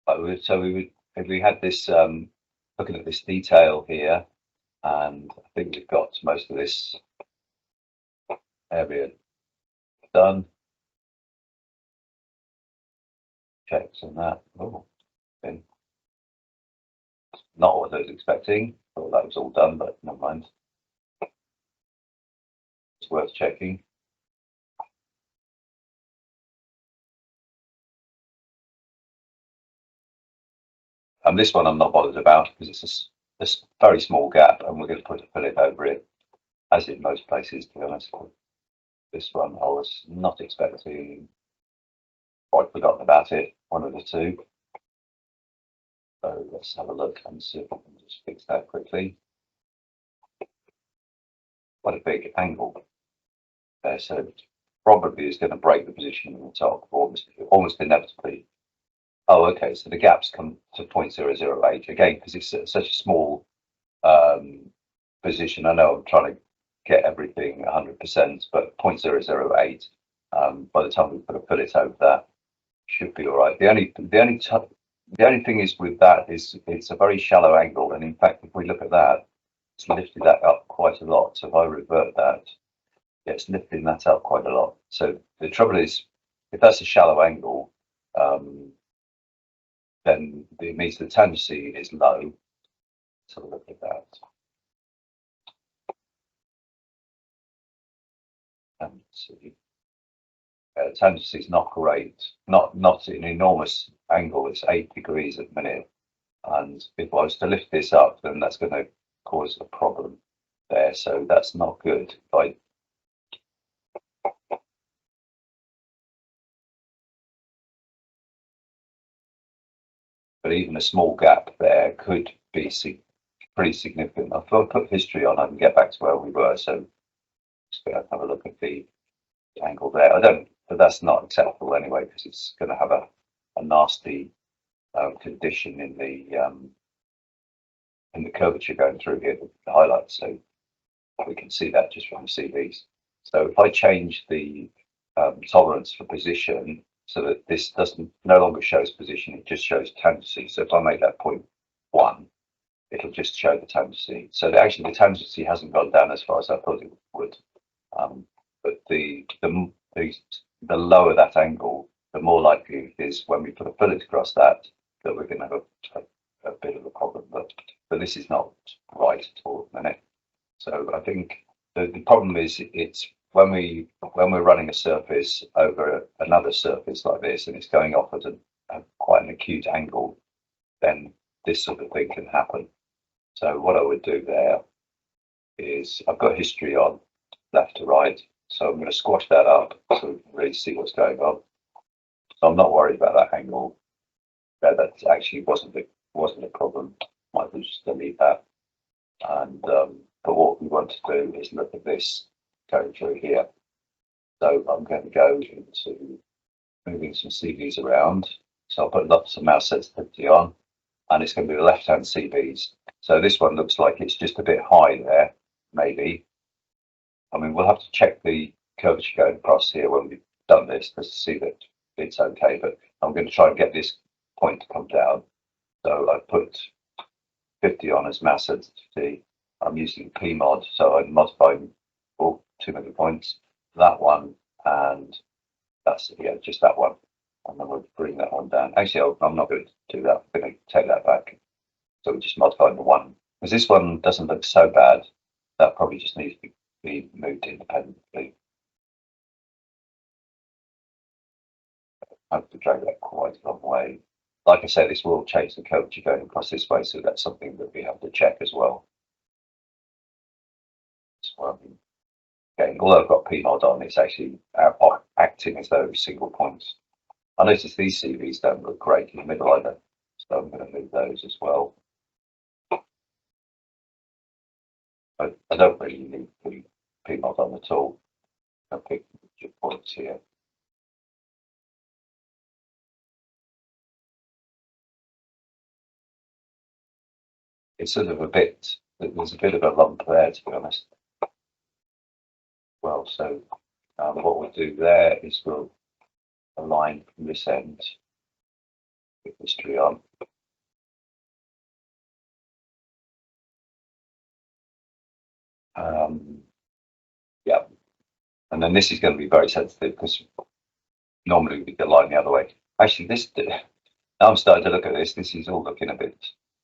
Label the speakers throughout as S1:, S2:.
S1: So if we had this looking at this detail here, and I think we've got most of this area done. Checks on that. Oh, okay. Not what I was expecting. Thought that was all done, but never mind. It's worth checking. And this one I'm not bothered about because it's a very small gap, and we're going to put a fillet over it, as in most places, to be honest. This one I was not expecting. I'd forgotten about it, one of the two. So let's have a look and see if I can just fix that quickly. What a big angle there. So probably is going to break the position in the top almost inevitably. Oh, okay. So the gaps come to 0.008 again because it's such a small position. I know I'm trying to get everything 100%, but 0.008. By the time we put a fillet over that, should be all right. The only thing is with that is it's a very shallow angle, and in fact, if we look at that, it's lifted that up quite a lot. So if I revert that, yeah, it's lifting that up quite a lot. So the trouble is, if that's a shallow angle, then it means the tendency is low. Let's have a look at that. And see. Tendency is not great, not an enormous angle. It's 8 degrees at the minute, and if I was to lift this up, then that's going to cause a problem there. So that's not good. But even a small gap there could be pretty significant. If I put history on, I can get back to where we were. So just going to have a look at the angle there. I don't, but that's not acceptable anyway because it's going to have a nasty condition in the curvature going through here, the highlights. So we can see that just from the CVs. So if I change the tolerance for position so that this doesn't no longer shows position, it just shows tendency. So if I make that 0.1, it'll just show the tendency. So actually the tendency hasn't gone down as far as I thought it would. But the lower that angle, the more likely it is when we put a fillet across that we're going to have a bit of a problem. But this is not right at all at the minute. So I think the problem is it's when we're running a surface over another surface like this, and it's going off at quite an acute angle, then this sort of thing can happen. So what I would do there is I've got history on left to right, so I'm going to squash that up so we can really see what's going on. So I'm not worried about that angle. That actually wasn't a problem. Might as well just delete that. And but what we want to do is look at this going through here. So I'm going to go into moving some CVs around. So I'll put lots of mouse sensitivity on, and it's going to be the left-hand CVs. So this one looks like it's just a bit high there, maybe. I mean, we'll have to check the curvature going across here when we've done this to see that it's okay. But I'm going to try and get this point to come down. So I put 50 on as mouse sensitivity. I'm using PMOD, so I'm modifying too many points. That one, and that's just that one. And then we'll bring that one down. Actually, I'm not going to do that. I'm going to take that back. So we just modify the one. Because this one doesn't look so bad. That probably just needs to be moved independently. I have to drag that quite a long way. Like I said, this will change the curvature going across this way, so that's something that we have to check as well. Again, although I've got PMOD on, it's actually acting as though single points. I notice these CVs don't look great in the middle either, so I'm going to move those as well. I don't really need the PMOD on at all. I'll pick your points here. It's sort of there's a bit of a lump there, to be honest. Well, so what we'll do there is we'll align from this end with history on. Yeah, and then this is going to be very sensitive because normally we get line the other way. Actually, this now I'm starting to look at this. This is all looking a bit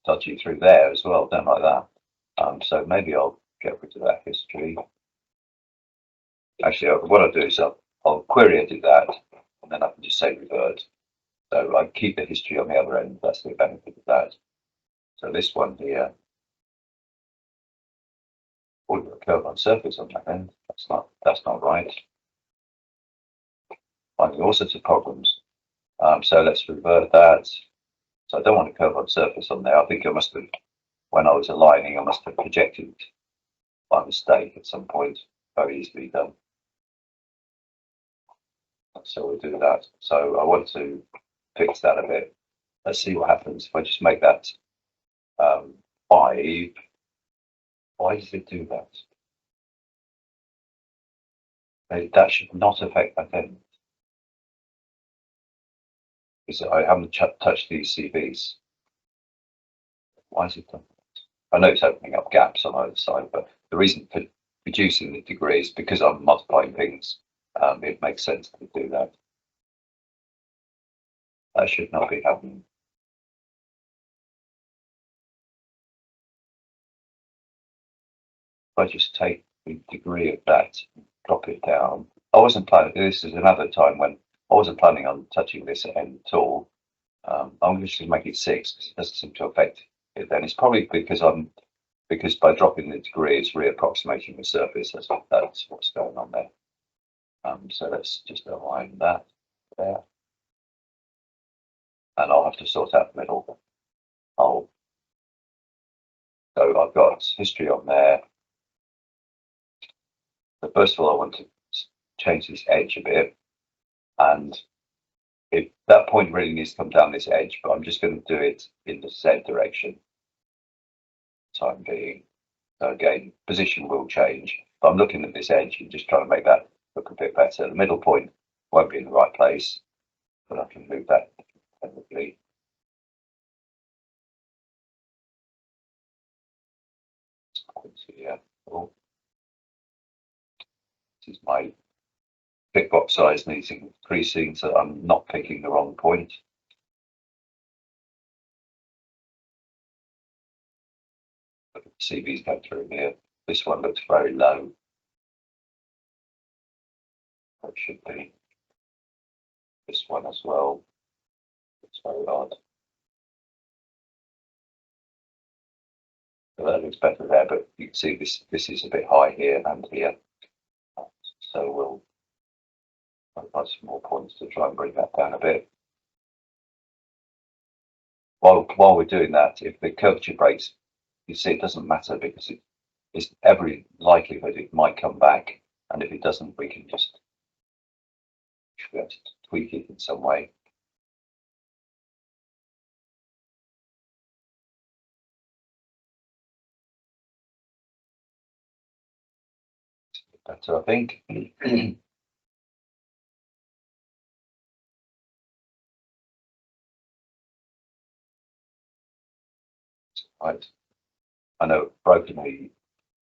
S1: dodgy through there as well. Don't like that. So maybe I'll get rid of that history. Actually, what I'll do is I'll query edit that, and then I can just say revert. So I keep the history on the other end. That's the benefit of that. So this one here, we've got a curve on surface on that end. That's not right. Finding all sorts of problems. So let's revert that. So I don't want a curve on surface on there. I think I must have, when I was aligning, I must have projected by mistake at some point. Very easily done. So we'll do that. So I want to fix that a bit. Let's see what happens if I just make that 5. Why does it do that? That should not affect that end. Because I haven't touched these CVs. Why is it done that? I know it's opening up gaps on either side, but the reason for reducing the degree is because I'm multiplying things. It makes sense to do that. That should not be happening. If I just take the degree of that, drop it down. I wasn't planning. This is another time when I wasn't planning on touching this end at all. I'm just going to make it 6 because it doesn't seem to affect it. Then it's probably because by dropping the degree, it's reapproximating the surface. That's what's going on there. So let's just align that there, and I'll have to sort out the middle. So I've got history on there. So first of all, I want to change this edge a bit, and that point really needs to come down this edge, but I'm just going to do it in the Z direction. Time being. So again, position will change, but I'm looking at this edge and just trying to make that look a bit better. The middle point won't be in the right place, but I can move that independently. Here. Oh. This is my pick box size needs increasing, so I'm not picking the wrong point. CVs go through here. This one looks very low. It should be. This one as well. It's very odd. So that looks better there, but you can see this is a bit high here and here. So we'll add some more points to try and bring that down a bit. While we're doing that, if the curvature breaks, you see it doesn't matter because it's every likelihood it might come back, and if it doesn't, we can just be able to tweak it in some way. Better, I think. Right. I know I've broken the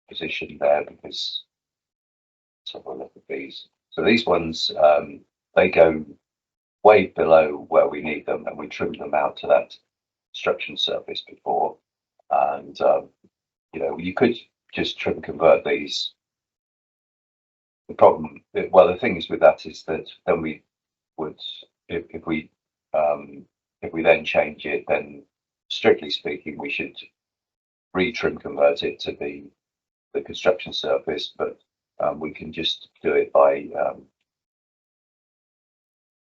S1: position there because let's have a look at these. So these ones, they go way below where we need them, and we trim them out to that construction surface before. And you could just trim convert these. The problem, well, the thing is with that is that then we would, if we then change it, then strictly speaking, we should re-trim convert it to the construction surface, but we can just do it by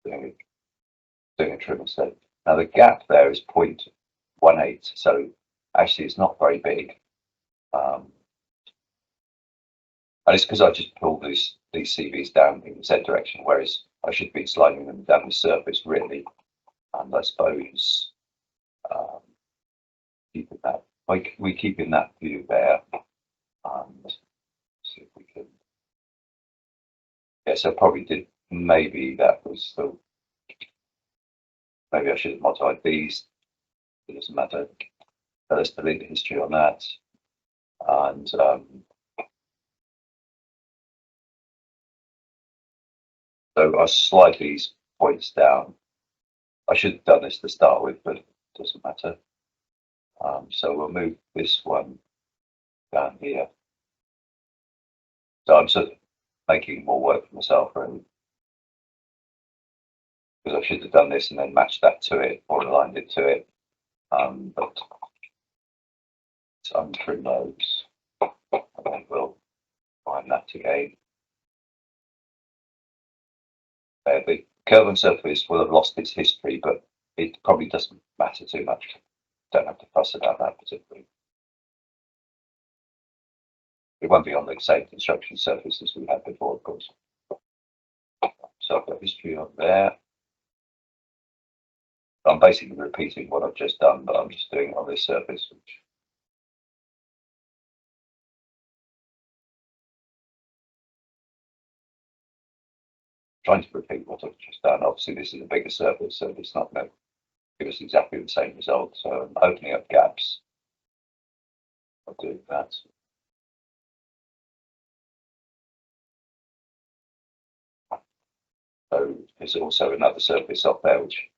S1: doing a trim instead. Now the gap there is 0.18, so actually it's not very big. And it's because I just pulled these CVs down in the Z direction, whereas I should be sliding them down the surface really. And I suppose keeping that, we keeping that view there, and see if we can. Yes, I probably did. Maybe that was maybe I should have modified these. It doesn't matter. So let's delete the history on that. And so I'll slide these points down. I should have done this to start with, but it doesn't matter. So we'll move this one down here. So I'm sort of making more work for myself, really, because I should have done this and then matched that to it or aligned it to it. But so untrim those, and then we'll find that again. The curve and surface will have lost its history, but it probably doesn't matter too much. Don't have to fuss about that particularly. It won't be on the same construction surface as we had before, of course. So I've got history on there. I'm basically repeating what I've just done, but I'm just doing it on this surface, which trying to repeat what I've just done. Obviously, this is a bigger surface, so it's not going to give us exactly the same result. So I'm opening up gaps. I'll do that. So there's also another surface up there which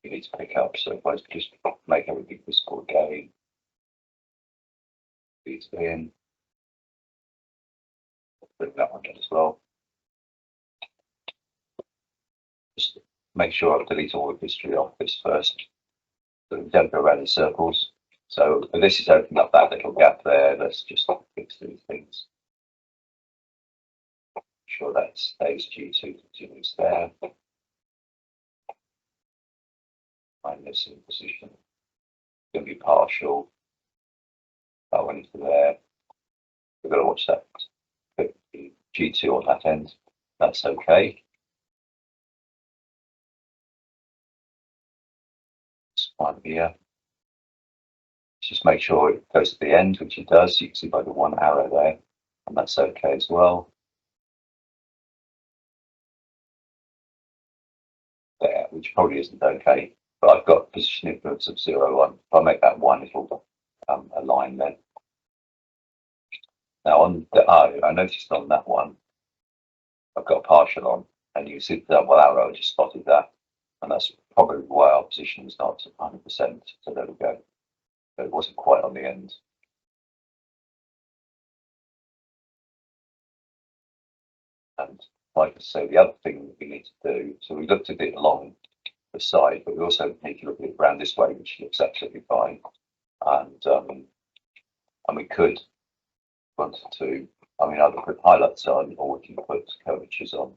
S1: you need to pick up. So if I just make everything visible again, these in, bring that one in as well. Just make sure I delete all the history off this first, so we don't go around in circles. So this is opening up that little gap there. Let's just fix these things. Sure that stays G2 continues there. Find this in position. It's going to be partial. That went into there. We've got to watch that. Put the G2 on that end. That's okay. It's fine here. Just make sure it goes to the end, which it does. You can see by the one arrow there, and that's okay as well. There, which probably isn't okay, but I've got position influence of 0, 1. If I make that 1, it'll align then. Now on the I noticed on that one, I've got a partial on, and you see the double arrow. I just spotted that, and that's probably why our position is not 100%. So there we go. So it wasn't quite on the end. And like I say, the other thing that we need to do, so we looked at it along the side, but we also need to look at it around this way, which looks absolutely fine. And we could want to, either put highlights on or we can put curvatures on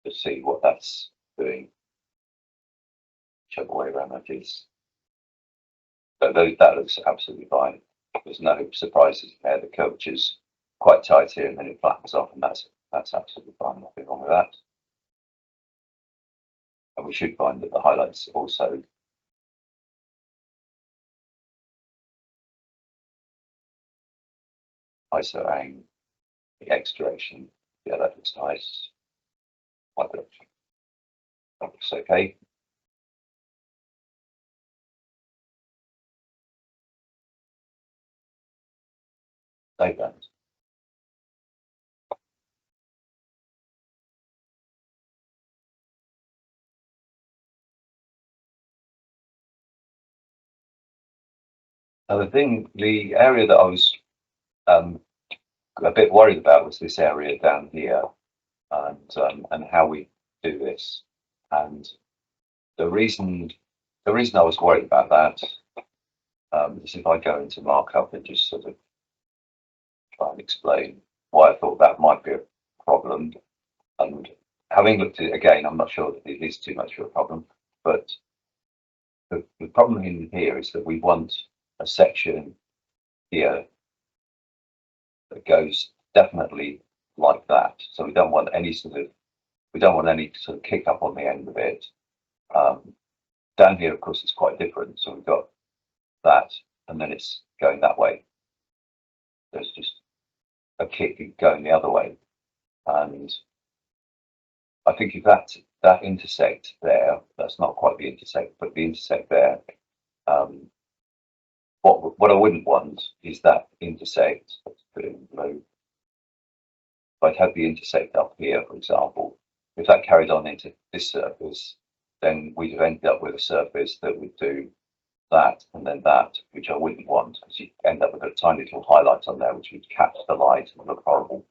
S1: to see what that's doing, whichever way around that is. But that looks absolutely fine. There's no surprises there. The curvature's quite tight here, and then it flattens off, and that's absolutely fine. Nothing wrong with that. And we should find that the highlights also isoang, the X direction. Yeah, that looks nice. Y direction. That looks okay. Save that. Now the area that I was a bit worried about was this area down here, and how we do this. And the reason I was worried about that is if I go into markup and just sort of try and explain why I thought that might be a problem. And having looked at it again, I'm not sure that it is too much of a problem, but the problem in here is that we want a section here that goes definitely like that. So we don't want any sort of kick up on the end of it. Down here, of course, it's quite different. So we've got that, and then it's going that way. There's just a kick going the other way. And I think if that that intersect there, that's not quite the intersect, but the intersect there, what I wouldn't want is that intersect. Let's put it in blue. If I'd have the intersect up here, for example, if that carried on into this surface, then we'd have ended up with a surface that would do that and then that, which I wouldn't want, because you end up with a tiny little highlight on there, which would catch the light and look horrible.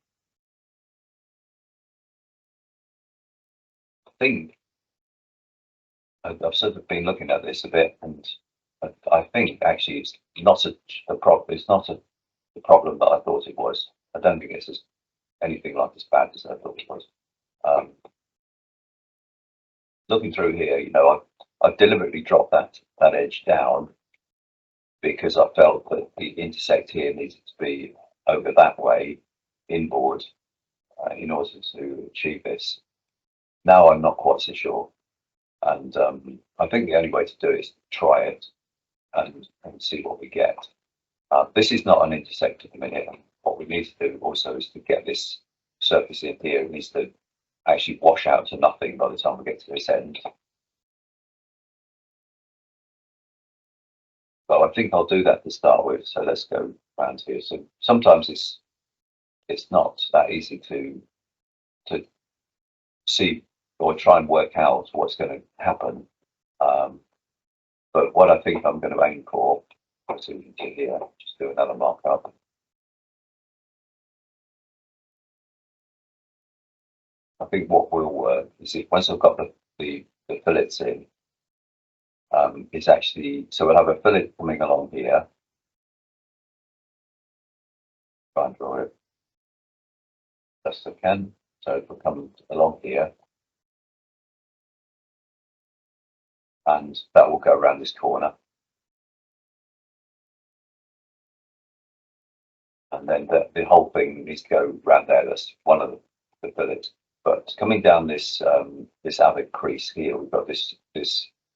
S1: I think I've sort of been looking at this a bit, and I think actually it's not a problem. It's not the problem that I thought it was. I don't think it's anything like as bad as I thought it was. Looking through here, you know, I've deliberately dropped that edge down because I felt that the intersect here needed to be over that way inboard in order to achieve this. Now I'm not quite so sure, and I think the only way to do it is try it and see what we get. This is not an intersect at the minute. What we need to do also is to get this surface in here. It needs to actually wash out to nothing by the time we get to this end. But I think I'll do that to start with. So let's go around here. So sometimes it's not that easy to see or try and work out what's going to happen. But what I think I'm going to aim for, so we can do here, just do another markup. I think what will work is if once I've got the fillets in, it's actually, so we'll have a fillet coming along here. Try and draw it best I can. So it will come along here. And that will go around this corner. And then the whole thing needs to go around there. That's one of the fillets. But coming down this this avid crease here, we've got this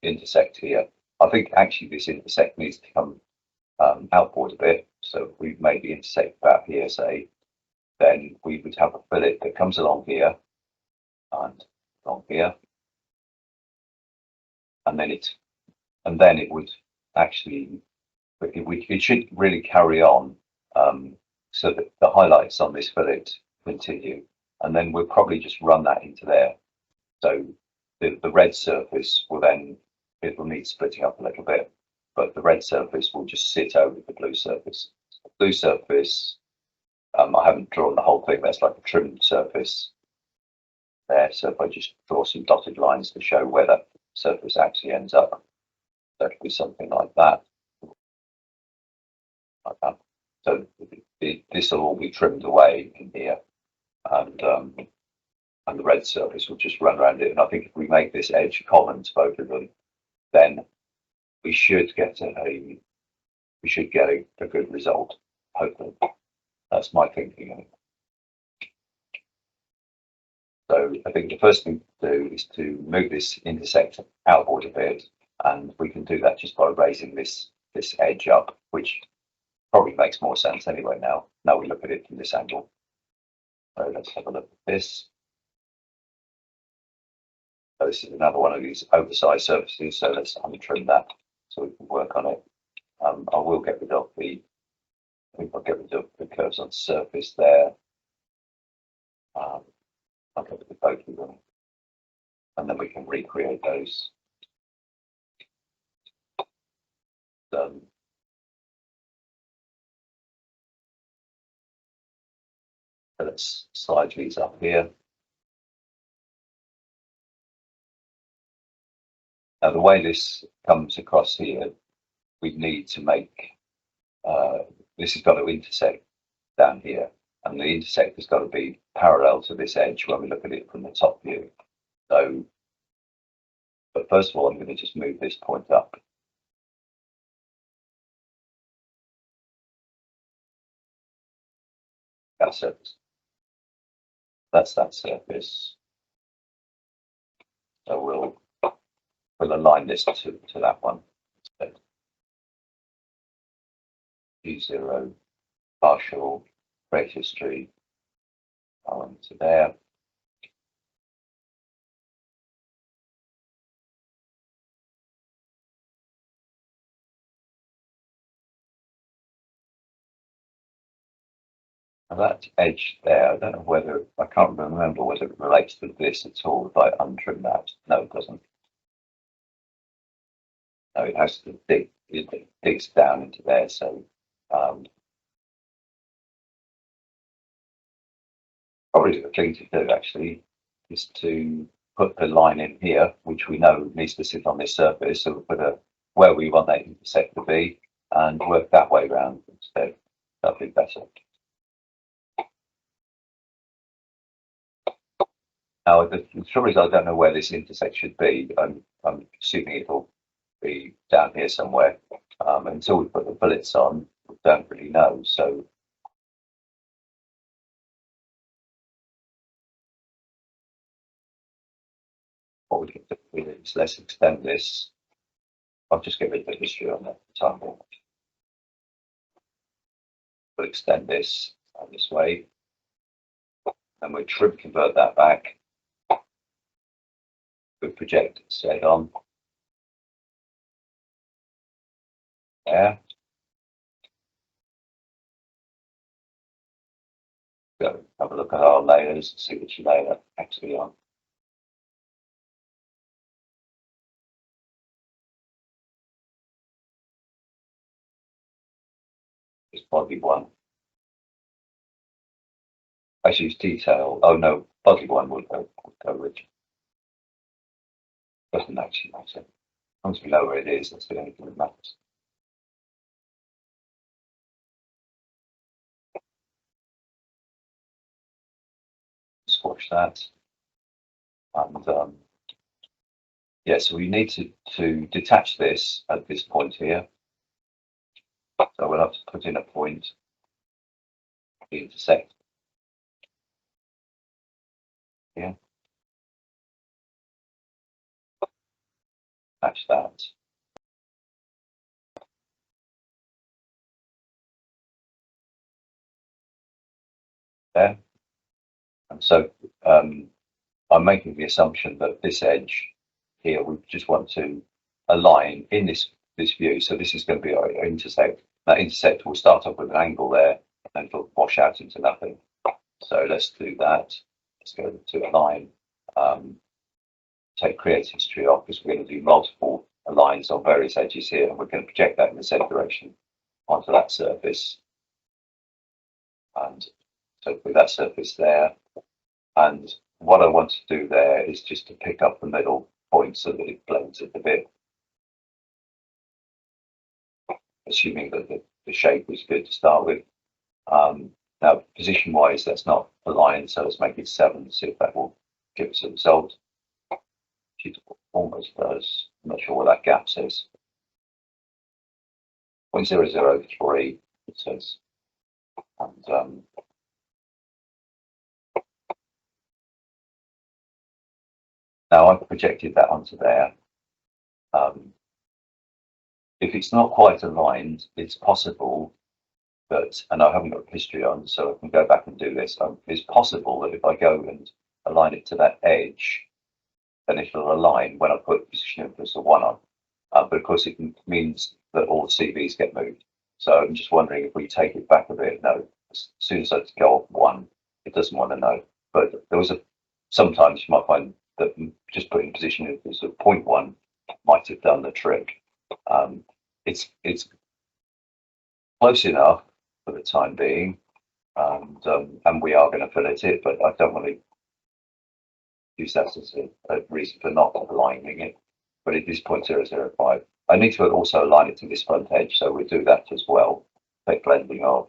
S1: intersect here. I think actually this intersect needs to come outboard a bit. So if we've made the intersect about here, say, then we would have a fillet that comes along here and along here, and then it would actually it should really carry on, so that the highlights on this fillet continue, and then we'll probably just run that into there. So the red surface will then, it will need splitting up a little bit, but the red surface will just sit over the blue surface. The blue surface, I haven't drawn the whole thing. That's like a trimmed surface there. So if I just draw some dotted lines to show where that surface actually ends up, that could be something like that. Like that. So this will all be trimmed away in here, and the red surface will just run around it. And I think if we make this edge common to both of them, then we should get a good result. Hopefully, that's my thinking. So I think the first thing to do is to move this intersect outboard a bit, and we can do that just by raising this edge up, which probably makes more sense anyway now we look at it from this angle. So let's have a look at this. So this is another one of these oversized surfaces, so let's untrim that so we can work on it. I will get rid of I think I'll get rid of the curves on the surface there. I'll get rid of both of them, and then we can recreate those. So let's slide these up here. Now the way this comes across here, we need to make, this has got to intersect down here, and the intersect has got to be parallel to this edge when we look at it from the top view. So, but first of all, I'm going to just move this point up. That surface. That's that surface. So we'll align this to that one. U0 partial rate history to there. And that edge there, I don't know whether, I can't remember whether it relates to this at all if I untrim that. No, it doesn't. No, it has to dig, it digs down into there. So probably the thing to do actually is to put the line in here, which we know needs to sit on this surface. So we'll put where we want that intersect to be and work that way around instead. That'll be better. Now, the trouble is I don't know where this intersect should be. I'm assuming it'll be down here somewhere. Until we put the billets on, we don't really know. So what we can do is let's extend this. I'll just get rid of the history on that time. We'll extend this this way, and we'll trim convert that back. We'll project it straight on there. Go have a look at our layers and see which layer that's actually on. It's body one. I use detail. Oh no, body one would go with. Doesn't actually matter. Once we know where it is, that's the only thing that matters. Squash that. And yeah, so we need to detach this at this point here. So we'll have to put in a point, intersect. Yeah. Attach that. There. And so I'm making the assumption that this edge here, we just want to align in this view. So this is going to be our intersect. That intersect will start off with an angle there and it'll wash out into nothing. So let's do that. Let's go to align. Take create history off because we're going to do multiple lines on various edges here, and we're going to project that in the Z direction onto that surface. And so with that surface there, and what I want to do there is just to pick up the middle point so that it blends it a bit, assuming that the shape was good to start with. Now, position wise, that's not aligned, so let's make it 7 to see if that will give us a result. It almost does. I'm not sure what that gap says. 0.003 it says. And now I've projected that onto there. If it's not quite aligned, it's possible that, and I haven't got history on, so I can go back and do this. It's possible that if I go and align it to that edge, then it'll align when I put position inputs of 1 on. But of course, it means that all the CVs get moved. So I'm just wondering if we take it back a bit. No, as soon as I go off 1, it doesn't want to know. But there was sometimes you might find that just putting position inputs of 0.1 might have done the trick. It's close enough for the time being, and we are going to fillet it, but I don't want to use that as a reason for not aligning it. But it is 0.005. I need to also align it to this front edge, so we'll do that as well. Take blending of,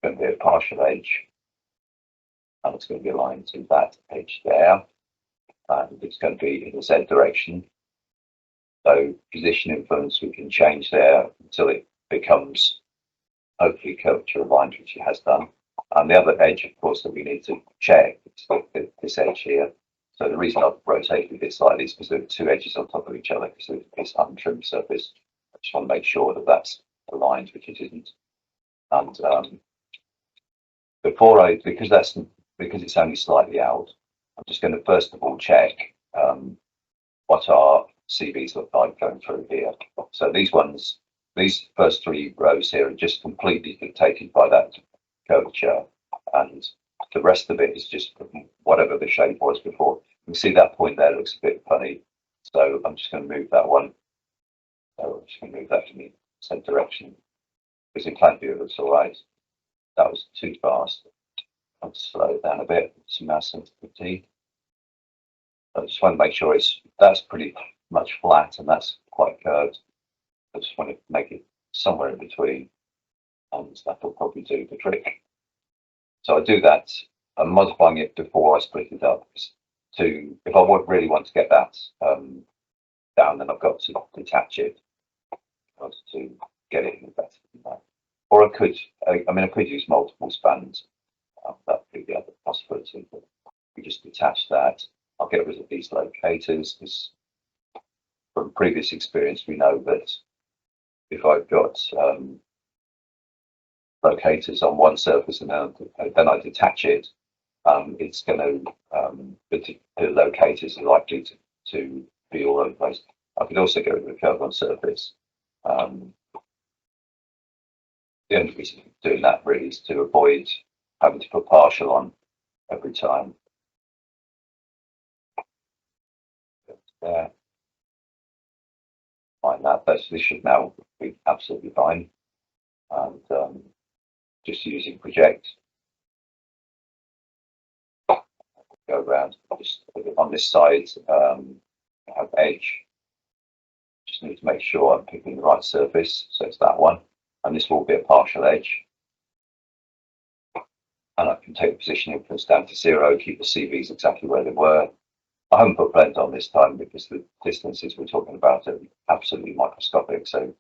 S1: going to be a partial edge, and it's going to be aligned to that edge there, and it's going to be in the Z direction. So position influence we can change there until it becomes hopefully curvature aligned, which it has done. And the other edge, of course, that we need to check is this edge here. So the reason I've rotated this slightly is because there are 2 edges on top of each other because of this untrimmed surface. I just want to make sure that that's aligned, which it isn't. And because it's only slightly out, I'm just going to first of all check what our CVs look like going through here. So these first 3 rows here are just completely dictated by that curvature. and the rest of it is just whatever the shape was before. You can see that point there looks a bit funny, so I'm just going to move that one. So I'm just going to move that in the same direction, because in plan view it looks all right. That was too fast. I'll slow it down a bit. Some mouse sensitivity. I just want to make sure that's pretty much flat and that's quite curved. I just want to make it somewhere in between, and that will probably do the trick. So I do that. I'm modifying it before I split it up. If I really want to get that down, then I've got to detach it to get it in better than that. Or I could use multiple spans. That would be the other possibility. But we just detach that. I'll get rid of these locators, because from previous experience we know that if I've got locators on one surface and then I detach it, it's going to the locators are likely to be all over the place. I could also go with the curve on surface. The only reason for doing that really is to avoid having to put partial on every time. There. Fine, this should now be absolutely fine. And just using project, go around. Just on this side, I have edge. Just need to make sure I'm picking the right surface, so it's that one. And this will be a partial edge. And I can take the position inference down to 0, keep the CVs exactly where they were. I haven't put blend on this time because the distances we're talking about are absolutely microscopic, so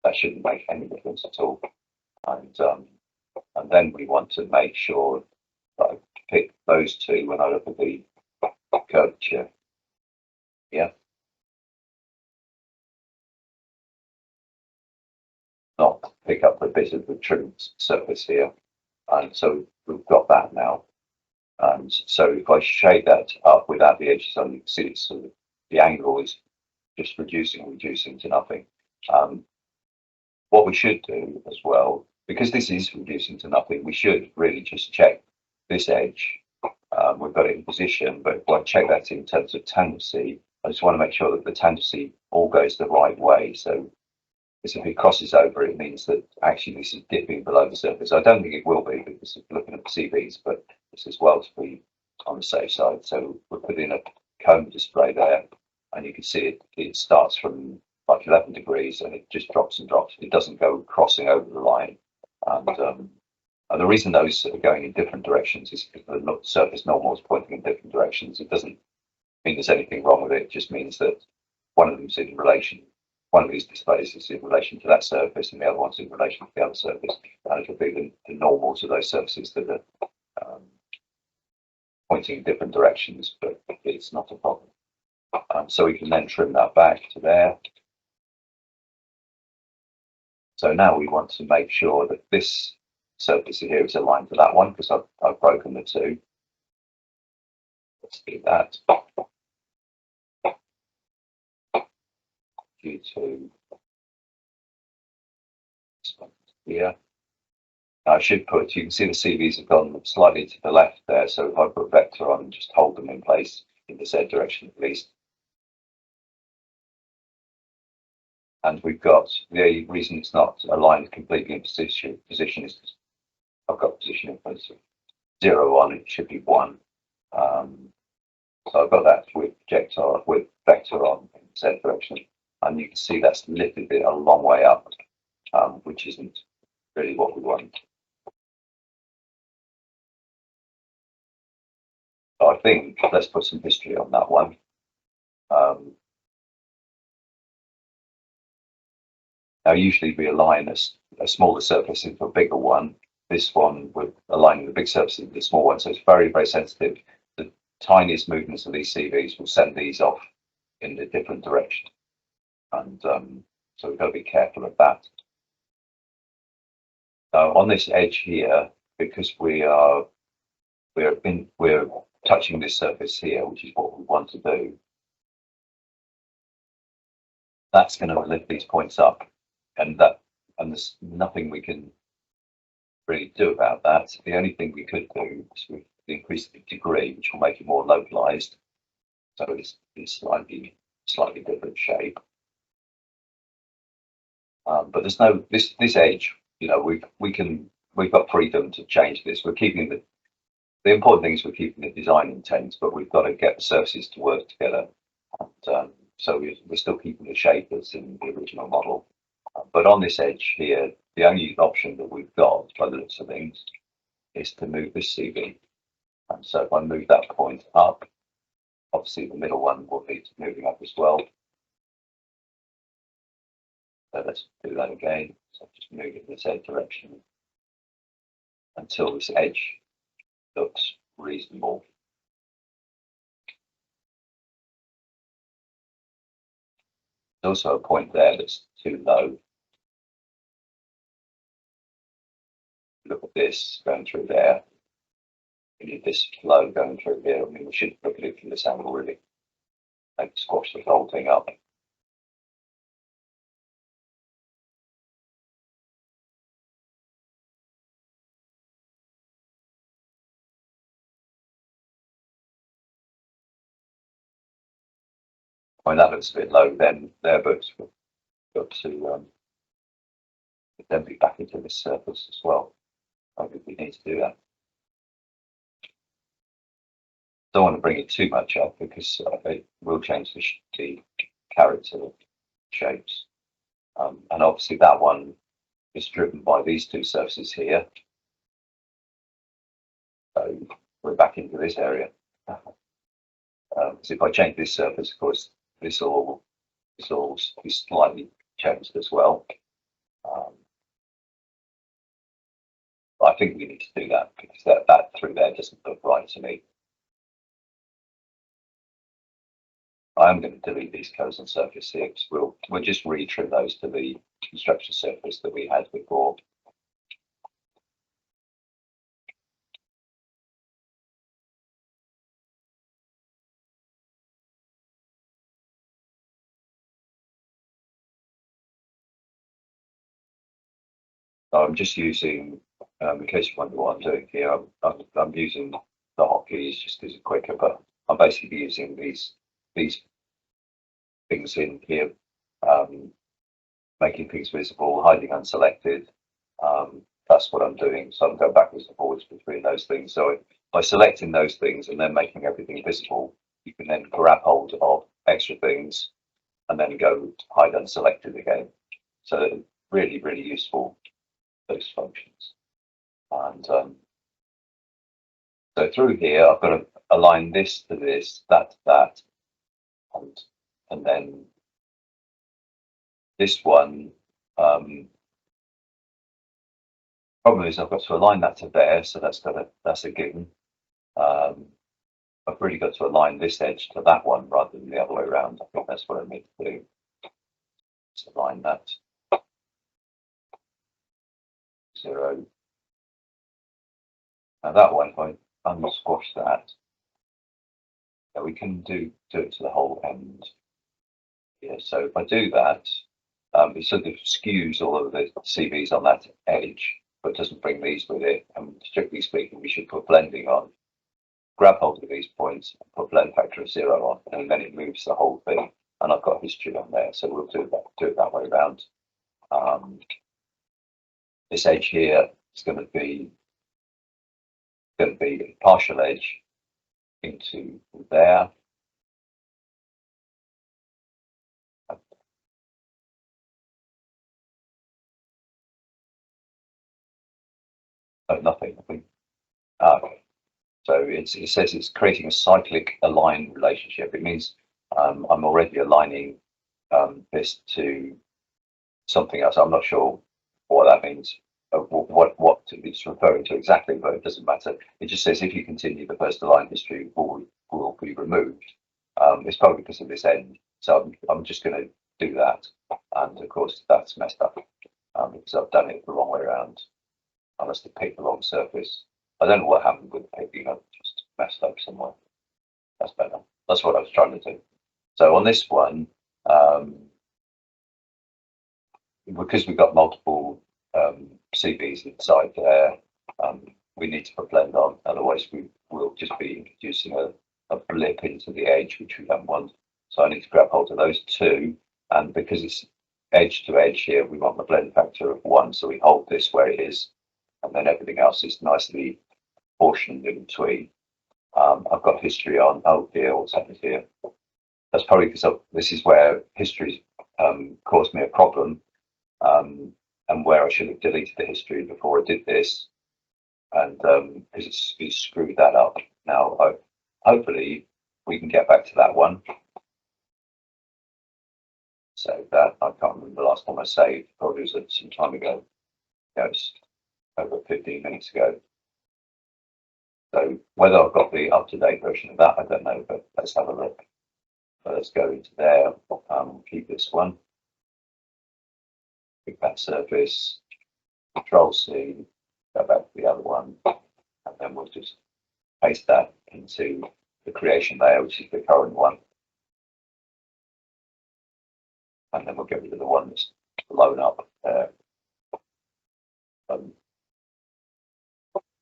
S1: that shouldn't make any difference at all. And then we want to make sure that I pick those two when I look at the curvature. Yeah. Not pick up a bit of the trim surface here. And so we've got that now. And so if I shade that up without the edges on, you can see it's sort of, the angle is just reducing to nothing. What we should do as well, because this is reducing to nothing, we should really just check this edge. We've got it in position, but if I check that in terms of tangency, I just want to make sure that the tangency all goes the right way. So if it crosses over, it means that actually this is dipping below the surface. I don't think it will be, because of looking at the CVs, but it's as well to be on the safe side. So we're putting a cone display there, and you can see it starts from like 11 degrees and it just drops and drops. It doesn't go crossing over the line. And the reason those are going in different directions is because the surface normal is pointing in different directions. It doesn't mean there's anything wrong with it. It just means that one of them's in relation. One of these displays is in relation to that surface, and the other one's in relation to the other surface. And it'll be the normals of those surfaces that are pointing in different directions, but it's not a problem. So we can then trim that back to there. So now we want to make sure that this surface here is aligned to that one, because I've broken the two. Let's do that. Q2 here. I should put, you can see the CVs have gone slightly to the left there, so if I put vector on and just hold them in place in the Z direction at least. And we've got, the reason it's not aligned completely in position is because I've got position in place of 0 on, it should be 1. So I've got that with projectile, with vector on in the Z direction. And you can see that's lifted it a long way up, which isn't really what we want. So I think let's put some history on that one. Now, usually we align a smaller surface into a bigger one. This one, we're aligning the big surface into the small one, so it's very, very sensitive. The tiniest movements of these CVs will send these off in a different direction. And so we've got to be careful of that. On this edge here, because we're touching this surface here, which is what we want to do, that's going to lift these points up, and there's nothing we can really do about that. The only thing we could do is we increase the degree, which will make it more localized. So it's slightly different shape. But there's no this edge. You know, we've got freedom to change this. We're keeping the important thing is we're keeping the design intent, but we've got to get the surfaces to work together. And, so we're still keeping the shape that's in the original model. But on this edge here, the only option that we've got, by the looks of things, is to move this CV. And so if I move that point up, obviously the middle one will need moving up as well. So let's do that again. So just move it in the same direction until this edge looks reasonable. There's also a point there that's too low. Look at this going through there. We need this flow going through here. I mean, we should look at it from this angle really. And squash the whole thing up. I mean, that looks a bit low then there, but we've got to then be back into this surface as well. I think we need to do that. Don't want to bring it too much up because it will change the character of shapes. And obviously that one is driven by these two surfaces here. So we're back into this area. So if I change this surface, of course, this will be slightly changed as well. I think we need to do that because that through there doesn't look right to me. I'm going to delete these codes on surface here because we'll just retrim those to the construction surface that we had before. So I'm just using, in case you wonder what I'm doing here, I'm using the hotkeys just because it's quicker, but I'm basically using these things in here, making things visible, hiding unselected. That's what I'm doing. So I'm going backwards and forwards between those things. So by selecting those things and then making everything visible, you can then grab hold of extra things and then go hide unselected again. So really, really useful, those functions. And so through here, I've got to align this to this, that to that, and then this one. Problem is I've got to align that to there, so that's a given. I've really got to align this edge to that one rather than the other way around. I think that's what I need to do. Just align that. 0. Now that one, if I unsquash that, yeah, we can do it to the whole end. Yeah, so if I do that, it sort of skews all of the CVs on that edge, but doesn't bring these with it. And strictly speaking, we should put blending on. Grab hold of these points, put blend factor of 0 on, and then it moves the whole thing. And I've got history on there, so we'll do it that way around. This edge here is going to be a partial edge into there. Oh, nothing. I think. Okay. So it says it's creating a cyclic aligned relationship. It means I'm already aligning this to something else. I'm not sure what that means, what it's referring to exactly, but it doesn't matter. It just says if you continue, the first align history will be removed. It's probably because of this end. So I'm just going to do that. And of course, that's messed up because I've done it the wrong way around. I must have picked the wrong surface. I don't know what happened with the picking. I've just messed up somewhere. That's better. That's what I was trying to do. So on this one, because we've got multiple CVs inside there. We need to put blend on, otherwise we will just be introducing a blip into the edge, which we don't want. So I need to grab hold of those two, and because it's edge to edge here, we want the blend factor of 1, so we hold this where it is, and then everything else is nicely portioned in between. I've got history on. Oh dear, what's happened here? That's probably because this is where history's caused me a problem, and where I should have deleted the history before I did this, and because it's screwed that up. Now, hopefully, we can get back to that one. So that I can't remember the last time I saved. Probably was some time ago. Yeah, it's over 15 minutes ago. So whether I've got the up-to-date version of that, I don't know, but let's have a look. So let's go into there. Keep this one. Pick that surface. Control C. Go back to the other one, and then we'll just paste that into the creation layer, which is the current one. And then we'll get rid of the one that's blown up there.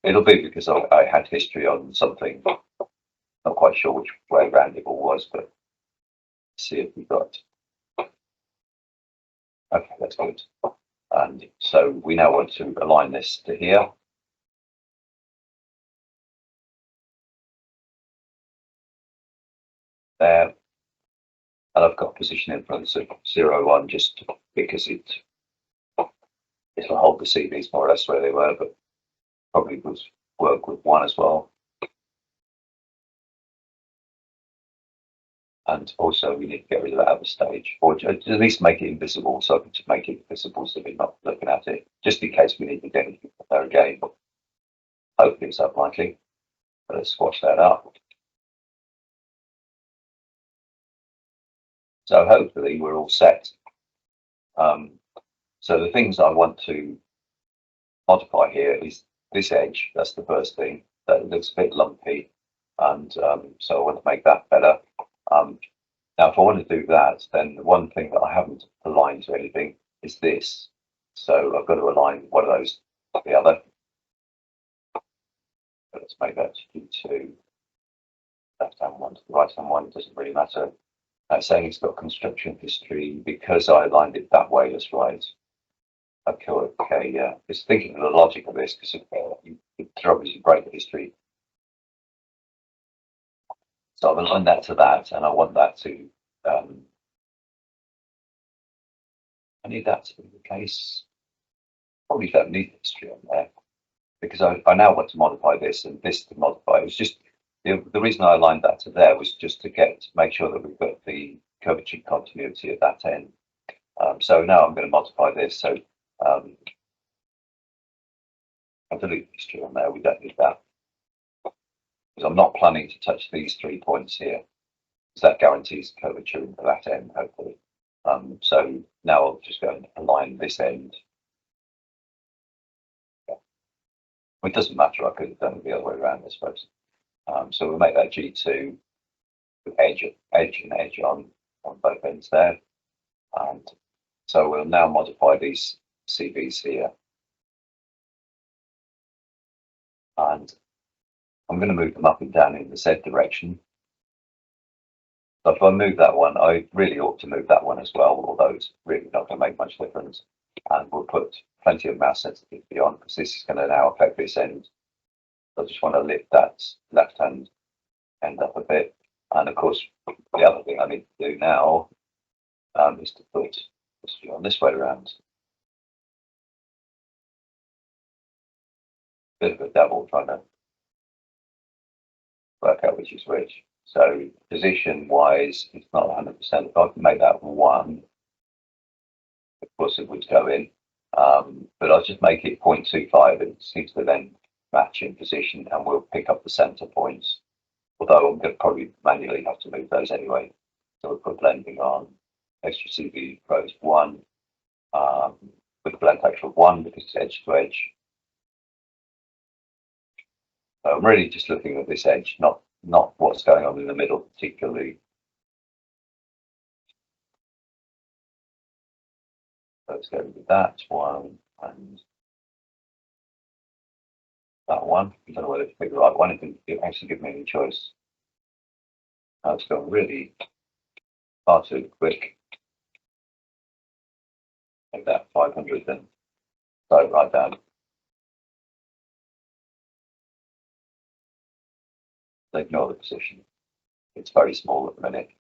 S1: It'll be because I had history on something. Not quite sure which way around it all was, but let's see if we got. Okay, that's good. And so we now want to align this to here. There. And I've got position influence of 0, 1 just because it'll hold the CVs more or less where they were, but probably would work with 1 as well. And also we need to get rid of that other stage, or at least make it invisible, so I can just make it visible so we're not looking at it, just in case we need to get it there again. Hopefully it's unlikely, but let's squash that up. So hopefully we're all set. So the things I want to modify here is this edge. That's the first thing. That looks a bit lumpy, and so I want to make that better. Now, if I want to do that, then the one thing that I haven't aligned to anything is this. So I've got to align one of those to the other. So let's make that G2. Left-hand one to the right-hand one. It doesn't really matter. That's saying it's got construction history because I aligned it that way. That's right. Okay, yeah. Just thinking of the logic of this, because you could obviously break the history. So I've aligned that to that, and I want that to. I need that to be the case. Probably don't need history on there because I now want to modify this and this to modify. It was just the reason I aligned that to there was just to make sure that we've got the curvature continuity at that end. So now I'm going to modify this. So I'll delete history on there. We don't need that because I'm not planning to touch these 3 points here, because that guarantees curvature into that end, hopefully. So now I'll just go and align this end. Yeah. It doesn't matter. I could have done it the other way around, I suppose. So we'll make that G2 with edge and edge on both ends there. And so we'll now modify these CVs here. And I'm going to move them up and down in the Z direction. So if I move that one, I really ought to move that one as well, although it's really not going to make much difference. And we'll put plenty of mouse sensitivity on because this is going to now affect this end. So I just want to lift that left-hand end up a bit. And of course, the other thing I need to do now is to put this on this way around. Bit of a double trying to work out which is which. So position wise, it's not 100%. If I can make that 1, of course it would go in. But I'll just make it 0.25. It seems to then match in position, and we'll pick up the center points. Although I'm going to probably manually have to move those anyway. So we'll put blending on. Extra CV pros 1. With the blend factor of 1 because it's edge to edge. So I'm really just looking at this edge, not what's going on in the middle particularly. So let's go with that one, and that one. I don't know whether to pick the right one. It didn't actually give me any choice. It's gone really far too quick. Make that 500 then. Slow it right down. Ignore the position. It's very small at the minute.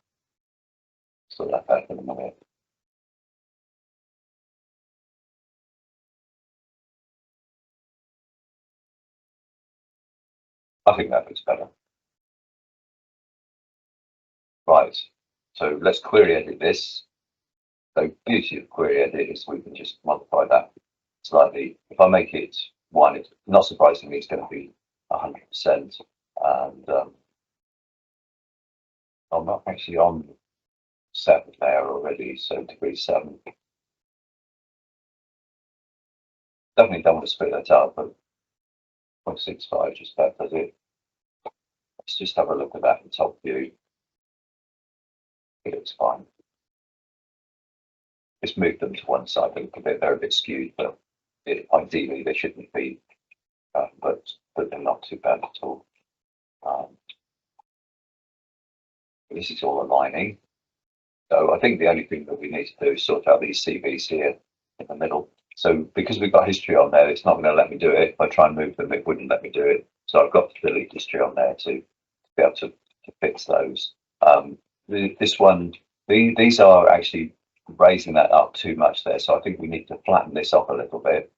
S1: Sort that out in a minute. I think that looks better. Right. So let's query edit this. So beauty of query edit is we can just modify that slightly. If I make it 1, it's not surprisingly it's going to be 100%. And I'm not actually on 7 there already, so degree 7. Definitely don't want to split that up, but 0.65 just about does it. Let's just have a look at that in top view. It looks fine. Just move them to one side a little bit. They're a bit skewed, but ideally they shouldn't be, but they're not too bad at all. This is all aligning. So I think the only thing that we need to do is sort out these CVs here in the middle. So because we've got history on there, it's not going to let me do it. If I try and move them, it wouldn't let me do it. So I've got to delete history on there to be able to fix those. This one, these are actually raising that up too much there. So I think we need to flatten this off a little bit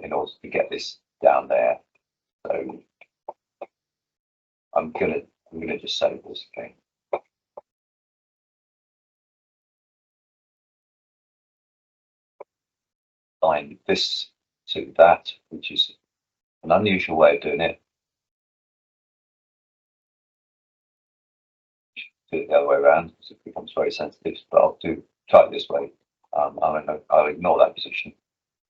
S1: in order to get this down there. So I'm gonna just save this again. Align this to that, which is an unusual way of doing it. Do it the other way around because it becomes very sensitive, but I'll try it this way. I'll ignore that position.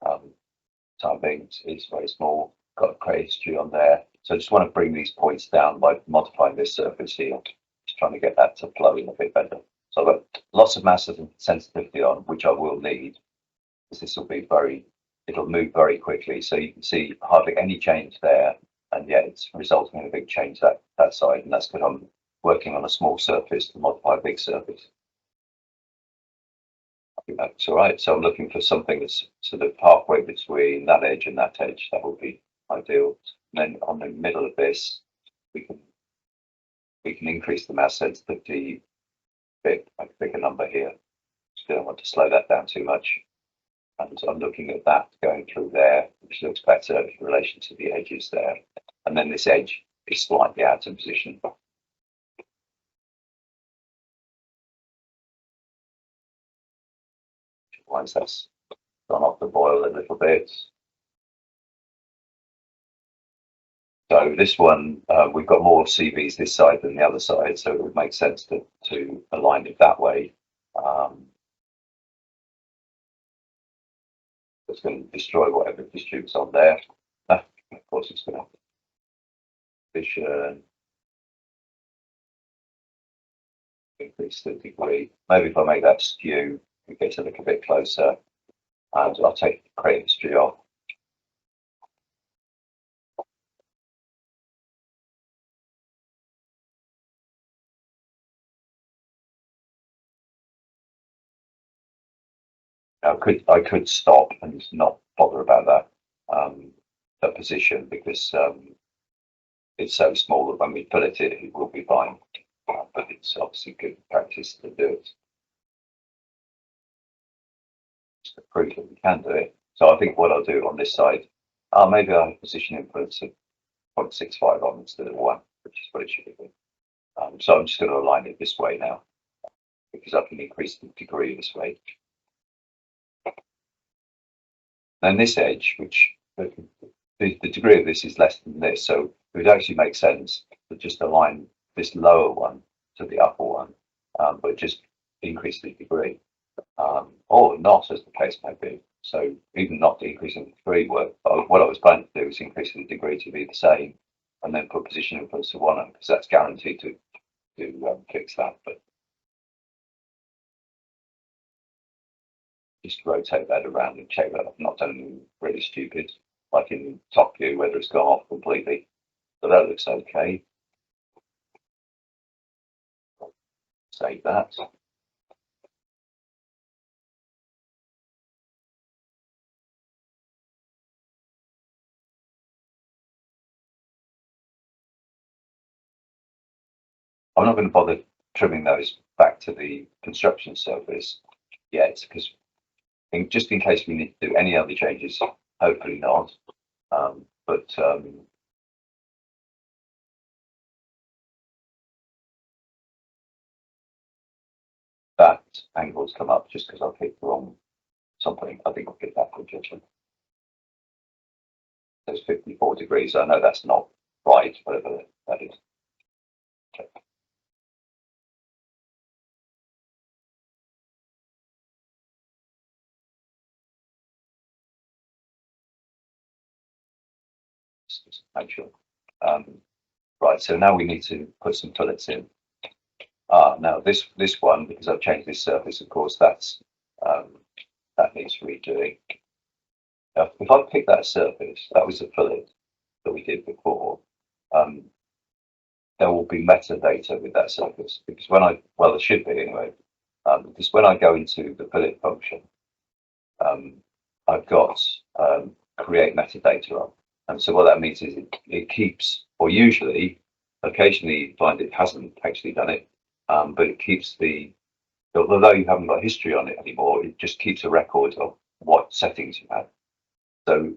S1: Time being, it's very small, got a create history on there. So I just want to bring these points down by modifying this surface here, just trying to get that to flow in a bit better. So I've got lots of mass and sensitivity on, which I will need, because this will be it'll move very quickly. So you can see hardly any change there, and yet it's resulting in a big change that side, and that's because I'm working on a small surface to modify a big surface. I think that's all right. So I'm looking for something that's sort of halfway between that edge and that edge. That would be ideal. And then on the middle of this, we can increase the mass sensitivity a bit. I can pick a number here. Just don't want to slow that down too much. And so I'm looking at that going through there, which looks better in relation to the edges there. And then this edge is slightly out of position. Once that's gone off the boil a little bit. So this one, we've got more CVs this side than the other side, so it would make sense to align it that way. It's going to destroy whatever distributes on there. Of course, it's going to position, increase the degree. Maybe if I make that skew, it gets a little bit closer, and I'll take the create history off. I could stop and not bother about that position, because it's so small that when we pull it will be fine. But it's obviously good practice to do it. Just to prove that we can do it. So I think what I'll do on this side, maybe I'll have position influence of 0.65 on instead of 1, which is what it should be. So I'm just going to align it this way now, because I can increase the degree this way. And this edge, which the degree of this is less than this, so it would actually make sense to just align this lower one to the upper one, but just increase the degree, or not, as the case may be. So even not increasing the degree work, but what I was planning to do is increase the degree to be the same, and then put position influence to 1, because that's guaranteed to fix that. But just rotate that around and check that I've not done anything really stupid like in top view, whether it's gone off completely. So that looks okay. Save that. I'm not going to bother trimming those back to the construction surface yet, because just in case we need to do any other changes, hopefully not. But that angle's come up just because I've hit the wrong something. I think I'll get that for judgment. There's 54 degrees. I know that's not right, whatever that is. Okay. Just make sure. Right, so now we need to put some fillets in. Now this one, because I've changed this surface, of course, that needs redoing. Now, if I pick that surface, that was a fillet that we did before. There will be metadata with that surface, because well, there should be anyway. Because when I go into the fillet function, I've got create metadata on. And so what that means is it keeps, or usually, occasionally you find it hasn't actually done it, but it keeps although you haven't got history on it anymore, it just keeps a record of what settings you had. So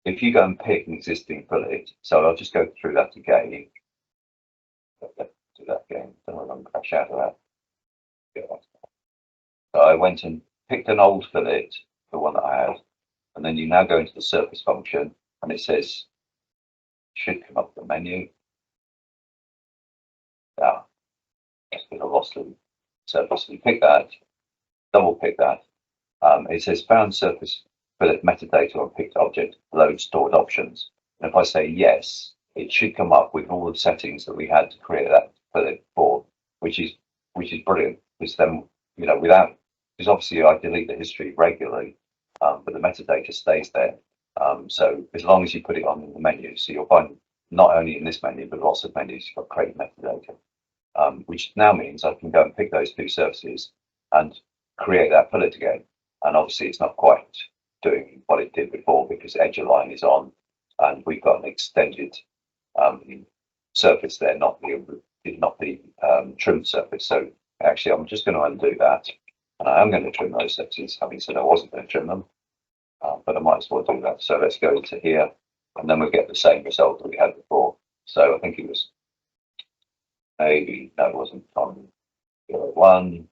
S1: if you go and pick an existing fillet, so I'll just go through that again. Do that again. Don't want to crash out of that. So I went and picked an old fillet, the one that I had, and then you now go into the surface function, and it says, should come up the menu. Now, that's been a lost the surface. You pick that, double pick that. It says found surface fillet metadata on picked object, load stored options. And if I say yes, it should come up with all the settings that we had to create that fillet for, which is brilliant. Because then, because obviously I delete the history regularly, but the metadata stays there. So as long as you put it on in the menu, so you'll find not only in this menu, but lots of menus, you've got create metadata, which now means I can go and pick those two surfaces and create that fillet again. And obviously it's not quite doing what it did before because edge align is on and we've got an extended surface there, not the trimmed surface. So actually I'm just going to undo that, and I am going to trim those surfaces, having said I wasn't going to trim them. But I might as well do that. So let's go into here, and then we'll get the same result that we had before. So I think it was maybe, no, it wasn't on 1.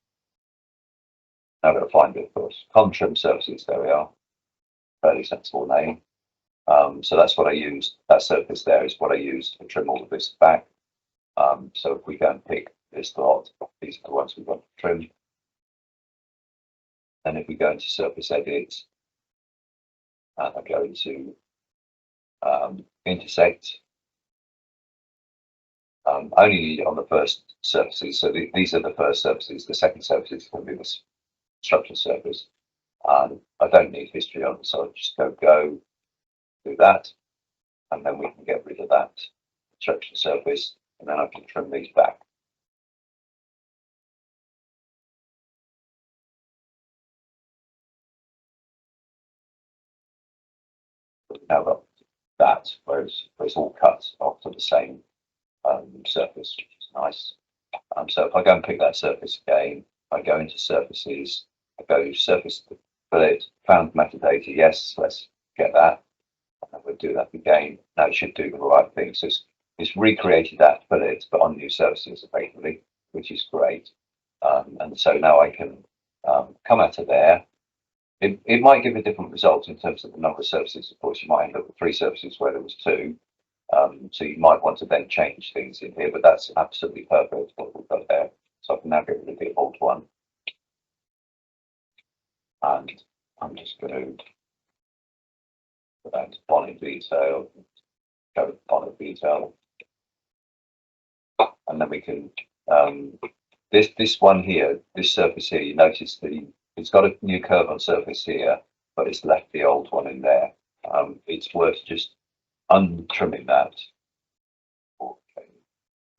S1: Now I've got to find it first. Trim surfaces, there we are. Fairly sensible name. So that's what I used. That surface there is what I used to trim all of this back. So if we go and pick this lot, these are the ones we want to trim. Then if we go into surface edit, and I go into intersect, only on the first surfaces. So these are the first surfaces. The second surface is going to be the structure surface. I don't need history on, so I'll just go do that, and then we can get rid of that structure surface, and then I can trim these back. Now I've got that, where it's all cut off to the same surface, which is nice. So if I go and pick that surface again, I go into surfaces, I go surface fillet, found metadata, yes, let's get that. And we'll do that again. Now it should do the right thing. So it's recreated that fillet, but on new surfaces effectively, which is great. And so now I can come out of there. It might give a different result in terms of the number of surfaces. Of course, you might end up with 3 surfaces where there was 2. So you might want to then change things in here, but that's absolutely perfect what we've got there. So I can now get rid of the old one. And I'm just going to put that into bonnet detail, go to bonnet detail. And then we can, this one here, this surface here, you notice that it's got a new curve on surface here, but it's left the old one in there. it's worth just untrimming that. Okay.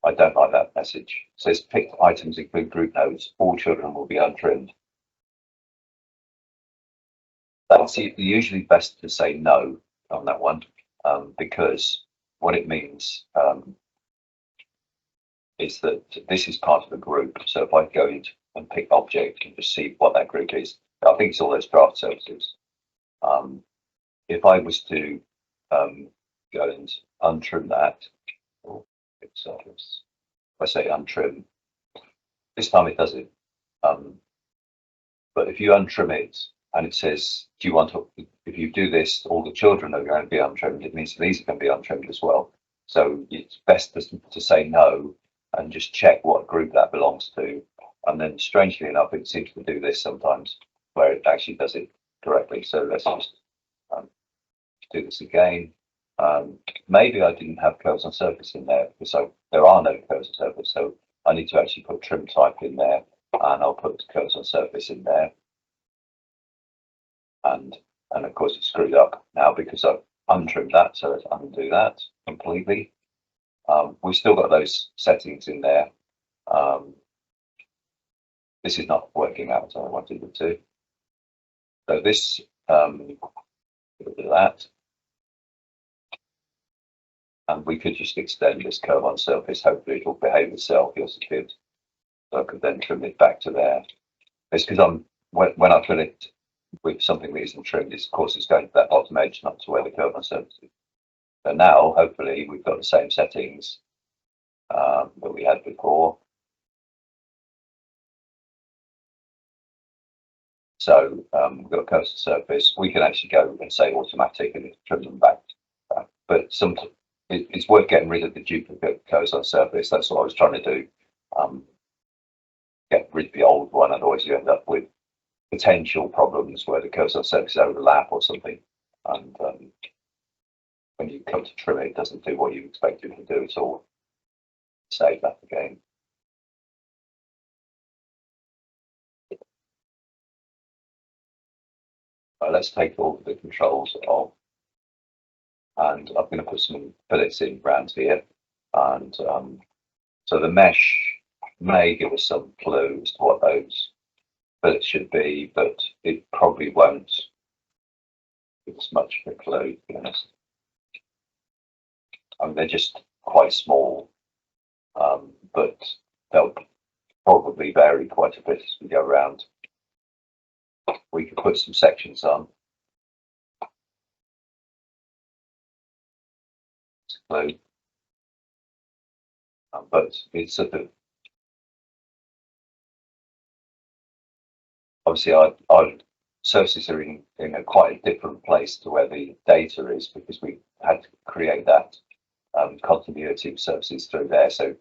S1: I don't like that message. It says picked items include group nodes. All children will be untrimmed. That's usually best to say no on that one, because what it means is that this is part of a group. So if I go into and pick object and just see what that group is, I think it's all those draft services. If I was to go and untrim that, if I say untrim, this time it does it. But if you untrim it and it says, do you want to, if you do this, all the children are going to be untrimmed, it means these are going to be untrimmed as well. So it's best to say no and just check what group that belongs to. And then strangely enough, it seems to do this sometimes where it actually does it correctly. So let's just do this again. Maybe I didn't have curves on surface in there because there are no curves on surface. So I need to actually put trim type in there, and I'll put curves on surface in there. And of course it's screwed up now because I've untrimmed that. So let's undo that completely. We've still got those settings in there. This is not working out as I wanted it to. So this, look at that. And we could just extend this curve on surface. Hopefully it'll behave itself. Yes, it did. So I could then trim it back to there. It's because when I fill it with something that isn't trimmed, of course it's going to that bottom edge, not to where the curve on surface is. So now, hopefully, we've got the same settings that we had before. So we've got a curve to surface. We can actually go and say automatic and trim them back. But it's worth getting rid of the duplicate curves on surface. That's what I was trying to do. Get rid of the old one, otherwise you end up with potential problems where the curves on surface overlap or something. And when you come to trim it, it doesn't do what you expect it to do at all. Save that again. Let's take all the controls off. And I'm going to put some fillets in around here. And so the mesh may give us some clue as to what those fillets should be, but it probably won't give us much of a clue, to be honest. I mean, they're just quite small, but they'll probably vary quite a bit as we go around. We could put some sections on. But it's sort of obviously our surfaces are in a quite a different place to where the data is because we had to create that continuity of surfaces through there. So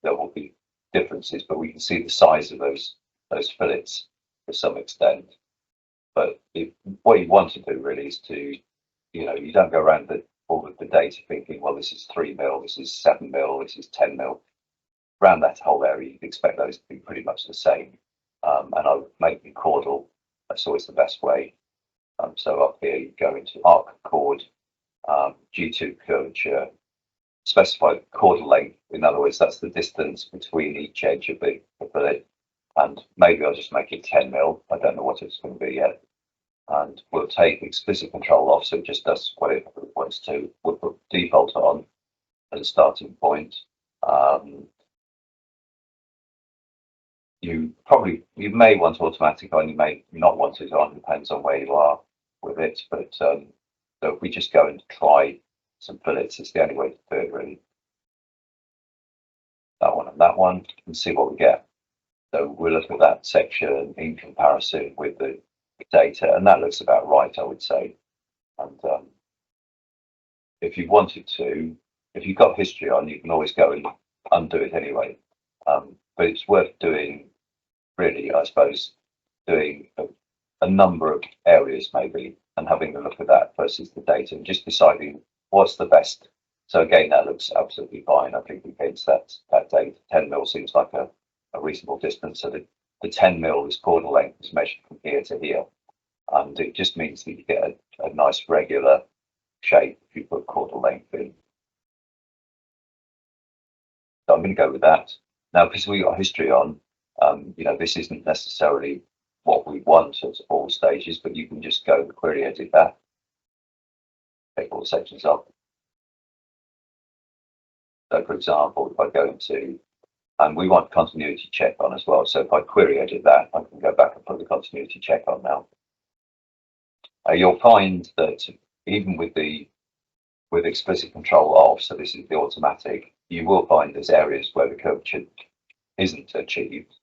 S1: there will be differences, but we can see the size of those fillets to some extent. But what you want to do really is to, you don't go around all of the data thinking, well, this is 3 mil, this is 7 mil, this is 10 mil. Around that whole area, you'd expect those to be pretty much the same. And I would make them chordal. That's always the best way. So up here, you go into arc chord, G2 curvature, specify chordal length. In other words, that's the distance between each edge of the fillet. And maybe I'll just make it 10 mil. I don't know what it's going to be yet. And we'll take explicit control off, so it just does what it wants to. We'll put default on as a starting point. You may want automatic on, you may not want it on, depends on where you are with it. But so if we just go and try some fillets, it's the only way to do it really. That one and that one, and see what we get. So we'll look at that section in comparison with the data, and that looks about right, I would say. And if you wanted to, if you've got history on, you can always go and undo it anyway. But it's worth doing, really, I suppose, doing a number of areas maybe and having a look at that versus the data and just deciding what's the best. So again, that looks absolutely fine. I think against that data, 10 mil seems like a reasonable distance. So the 10 mil is chordal length is measured from here to here. And it just means that you get a nice regular shape if you put chordal length in. So I'm going to go with that. Now, because we got history on, this isn't necessarily what we want at all stages, but you can just go query edit that, take all the sections up. So, for example, if I go into, and we want continuity check on as well. So if I query edit that, I can go back and put the continuity check on now. You'll find that even with explicit control off, so this is the automatic, you will find there's areas where the curvature isn't achieved.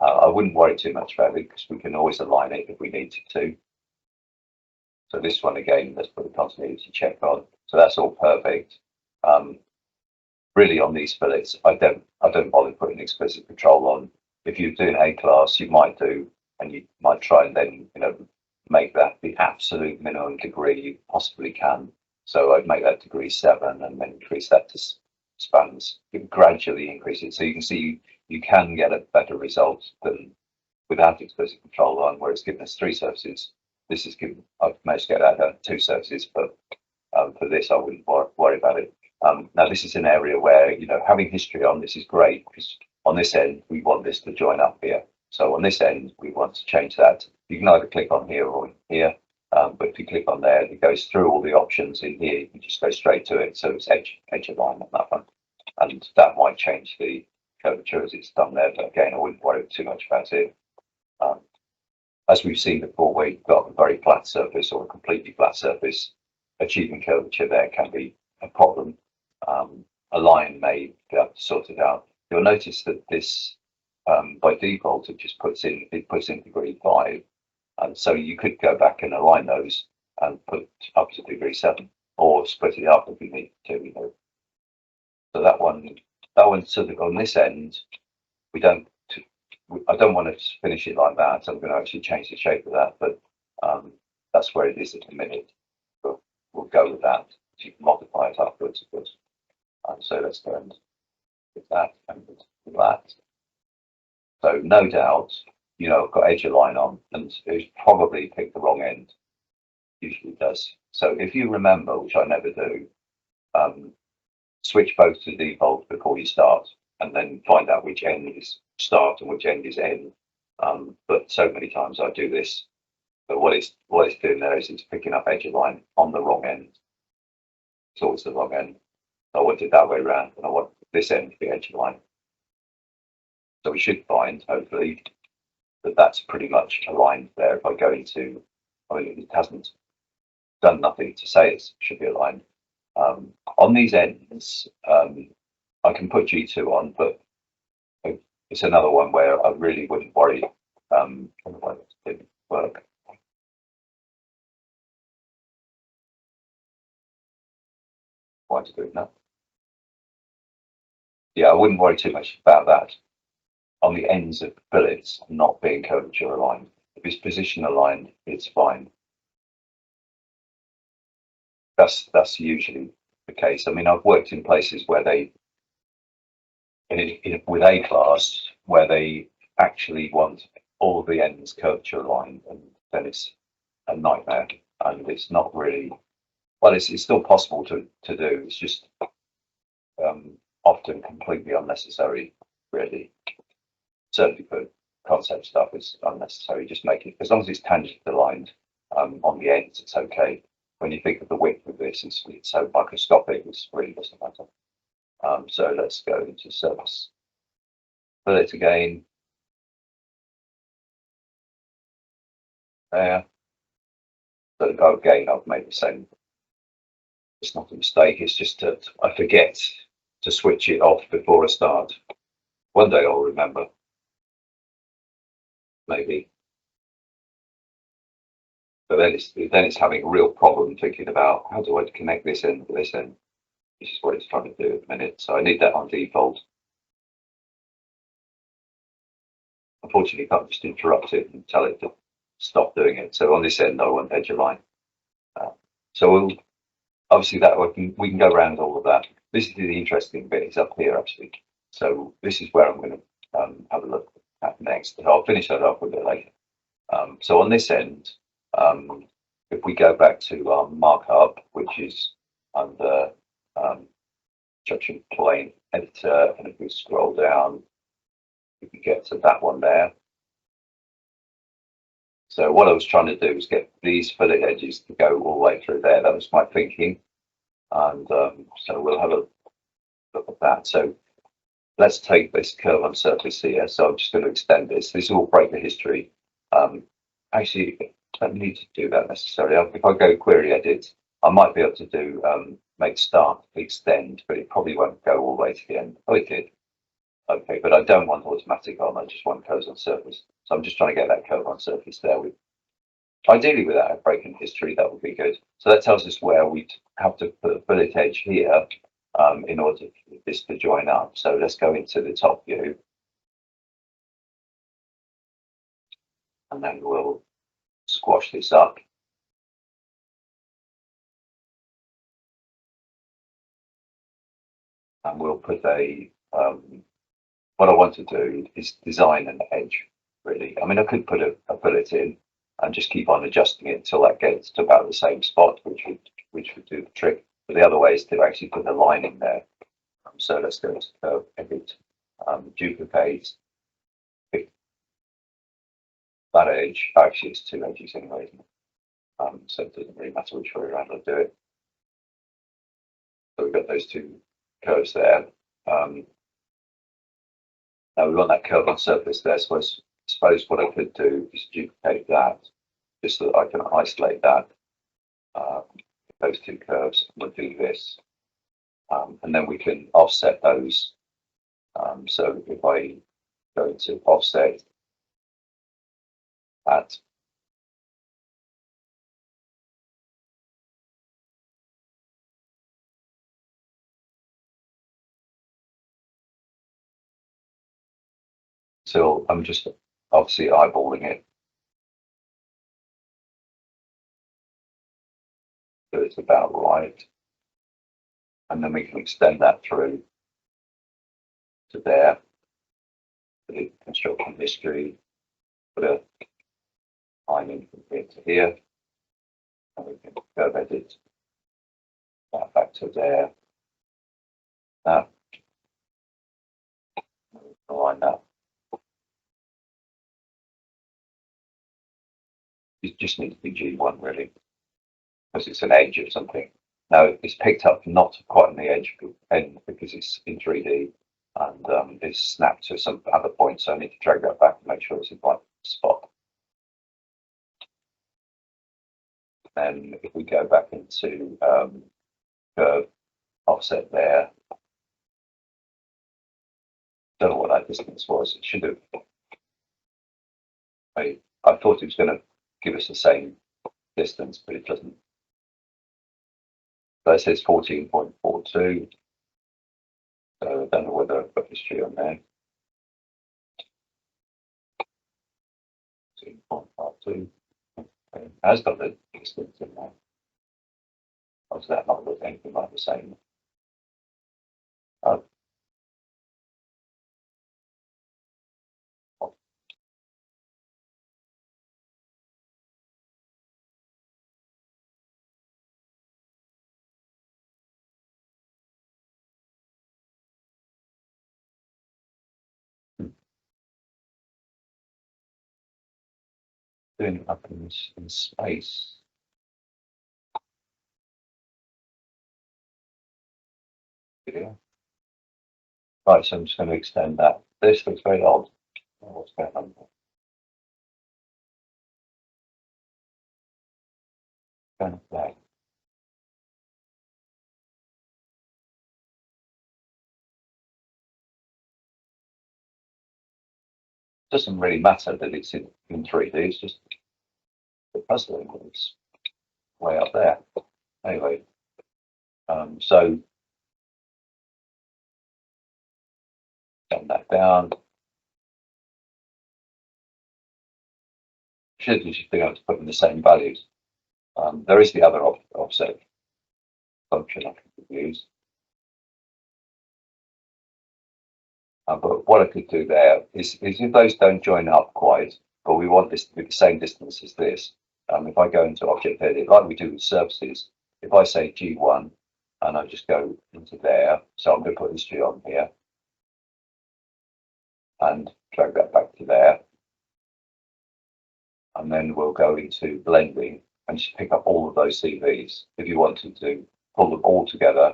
S1: I wouldn't worry too much about it because we can always align it if we needed to. So this one again, let's put the continuity check on. So that's all perfect. Really on these fillets, I don't bother putting explicit control on. If you're doing A class, you might do, and you might try and then make that the absolute minimum degree you possibly can. So I'd make that degree 7 and then increase that to spans, gradually increase it. So you can see you can get a better result than without explicit control on, where it's given us 3 surfaces. This is given, I've managed to get that down to 2 surfaces, but for this I wouldn't worry about it. Now this is an area where, having history on this is great, because on this end we want this to join up here. So on this end we want to change that. You can either click on here or here, but if you click on there, it goes through all the options in here. You can just go straight to it. So it's edge align on that one, and that might change the curvature as it's done there. But again, I wouldn't worry too much about it. As we've seen before, where you've got a very flat surface or a completely flat surface, achieving curvature there can be a problem. A line may be able to sort it out. You'll notice that this, by default, it puts in degree 5, and so you could go back and align those and put up to degree 7, or split it up if you need to. So that one sort of on this end, I don't want to finish it like that. I'm going to actually change the shape of that, but that's where it is at the minute. But we'll go with that. You can modify it afterwards, of course. So let's go and with that and with that. So no doubt, I've got edge align on, and it's probably picked the wrong end. Usually does. So if you remember, which I never do, switch both to default before you start, and then find out which end is start and which end is end. But so many times I do this. But what it's doing there is it's picking up edge align on the wrong end. It's always the wrong end. I want it that way around, and I want this end to be edge align. So we should find, hopefully, that that's pretty much aligned there. If I go into, it hasn't done nothing to say it should be aligned. On these ends, I can put G2 on, but it's another one where I really wouldn't worry. Otherwise it didn't work. Why to do it now? Yeah, I wouldn't worry too much about that. On the ends of fillets not being curvature aligned. If it's position aligned, it's fine. That's usually the case. I mean, I've worked in places where with A class, where they actually want all the ends curvature aligned, and then it's a nightmare, and it's not really, well, it's still possible to do. It's just often completely unnecessary, really. Certainly for concept stuff, it's unnecessary. Just make it, as long as it's tangent aligned on the ends, it's okay. When you think of the width of this, it's so microscopic, it really doesn't matter. So let's go into surface fillet again. There. So again, I've made the same. It's not a mistake. It's just that I forget to switch it off before I start. One day I'll remember. Maybe. But then it's having a real problem thinking about how do I connect this end to this end. This is what it's trying to do at the minute. So I need that on default. Unfortunately, I can't just interrupt it and tell it to stop doing it. So on this end, I want edge align. So obviously that we can go around all of that. This is the interesting bit. It's up here actually. So this is where I'm going to have a look at next. I'll finish that up a bit later. So on this end, if we go back to our markup, which is under construction plane editor, and if we scroll down, we can get to that one there. So what I was trying to do was get these fillet edges to go all the way through there. That was my thinking, and so we'll have a look at that. So let's take this curve on surface here. So I'm just going to extend this. This will break the history. Actually, I don't need to do that necessarily. If I go query edit, I might be able to do make start extend, but it probably won't go all the way to the end. Oh, it did. Okay, but I don't want automatic on. I just want curves on surface. So I'm just trying to get that curve on surface there. Ideally, without a breaking history, that would be good. So that tells us where we have to put a fillet edge here in order for this to join up. So let's go into the top view, and then we'll squash this up. And we'll put a, what I want to do is design an edge, really. I mean, I could put a fillet in and just keep on adjusting it until that gets to about the same spot, which would do the trick. But the other way is to actually put a line in there. So let's go to curve edit, duplicate, pick that edge. Actually, it's two edges anyway, isn't it? So it doesn't really matter which way around I do it. So we've got those two curves there. Now we want that curve on surface there. So I suppose what I could do is duplicate that, just so that I can isolate that. Those two curves. We'll do this, and then we can offset those. So if I go into offset that, so I'm just obviously eyeballing it. So it's about right, and then we can extend that through to there, the construction history, put a line in from here to here, and we can curve edit that back to there. That, align that. You just need to be G1 really, because it's an edge of something. Now it's picked up not quite on the edge end because it's in 3D, and it's snapped to some other point, so I need to drag that back and make sure it's in the right spot. And if we go back into curve offset there, don't know what that distance was. It should have. I thought it was going to give us the same distance, but it doesn't. So it says 14.42. So I don't know whether I've got history on there. 14.52. It has got the distance in there. Or does that not look anything like the same? Oh. Doing it up in space. Yeah. Right, so I'm just going to extend that. This looks very odd. What's going on there? Kind of black. Doesn't really matter that it's in 3D, it's just the puzzling is way up there. Anyway, so turn that down. Should just be able to put in the same values. There is the other offset function I could use. But what I could do there is if those don't join up quite, but we want this to be the same distance as this, if I go into object edit, like we do with surfaces, if I say G1 and I just go into there, so I'm going to put history on here and drag that back to there. And then we'll go into blending and just pick up all of those CVs if you wanted to pull them all together.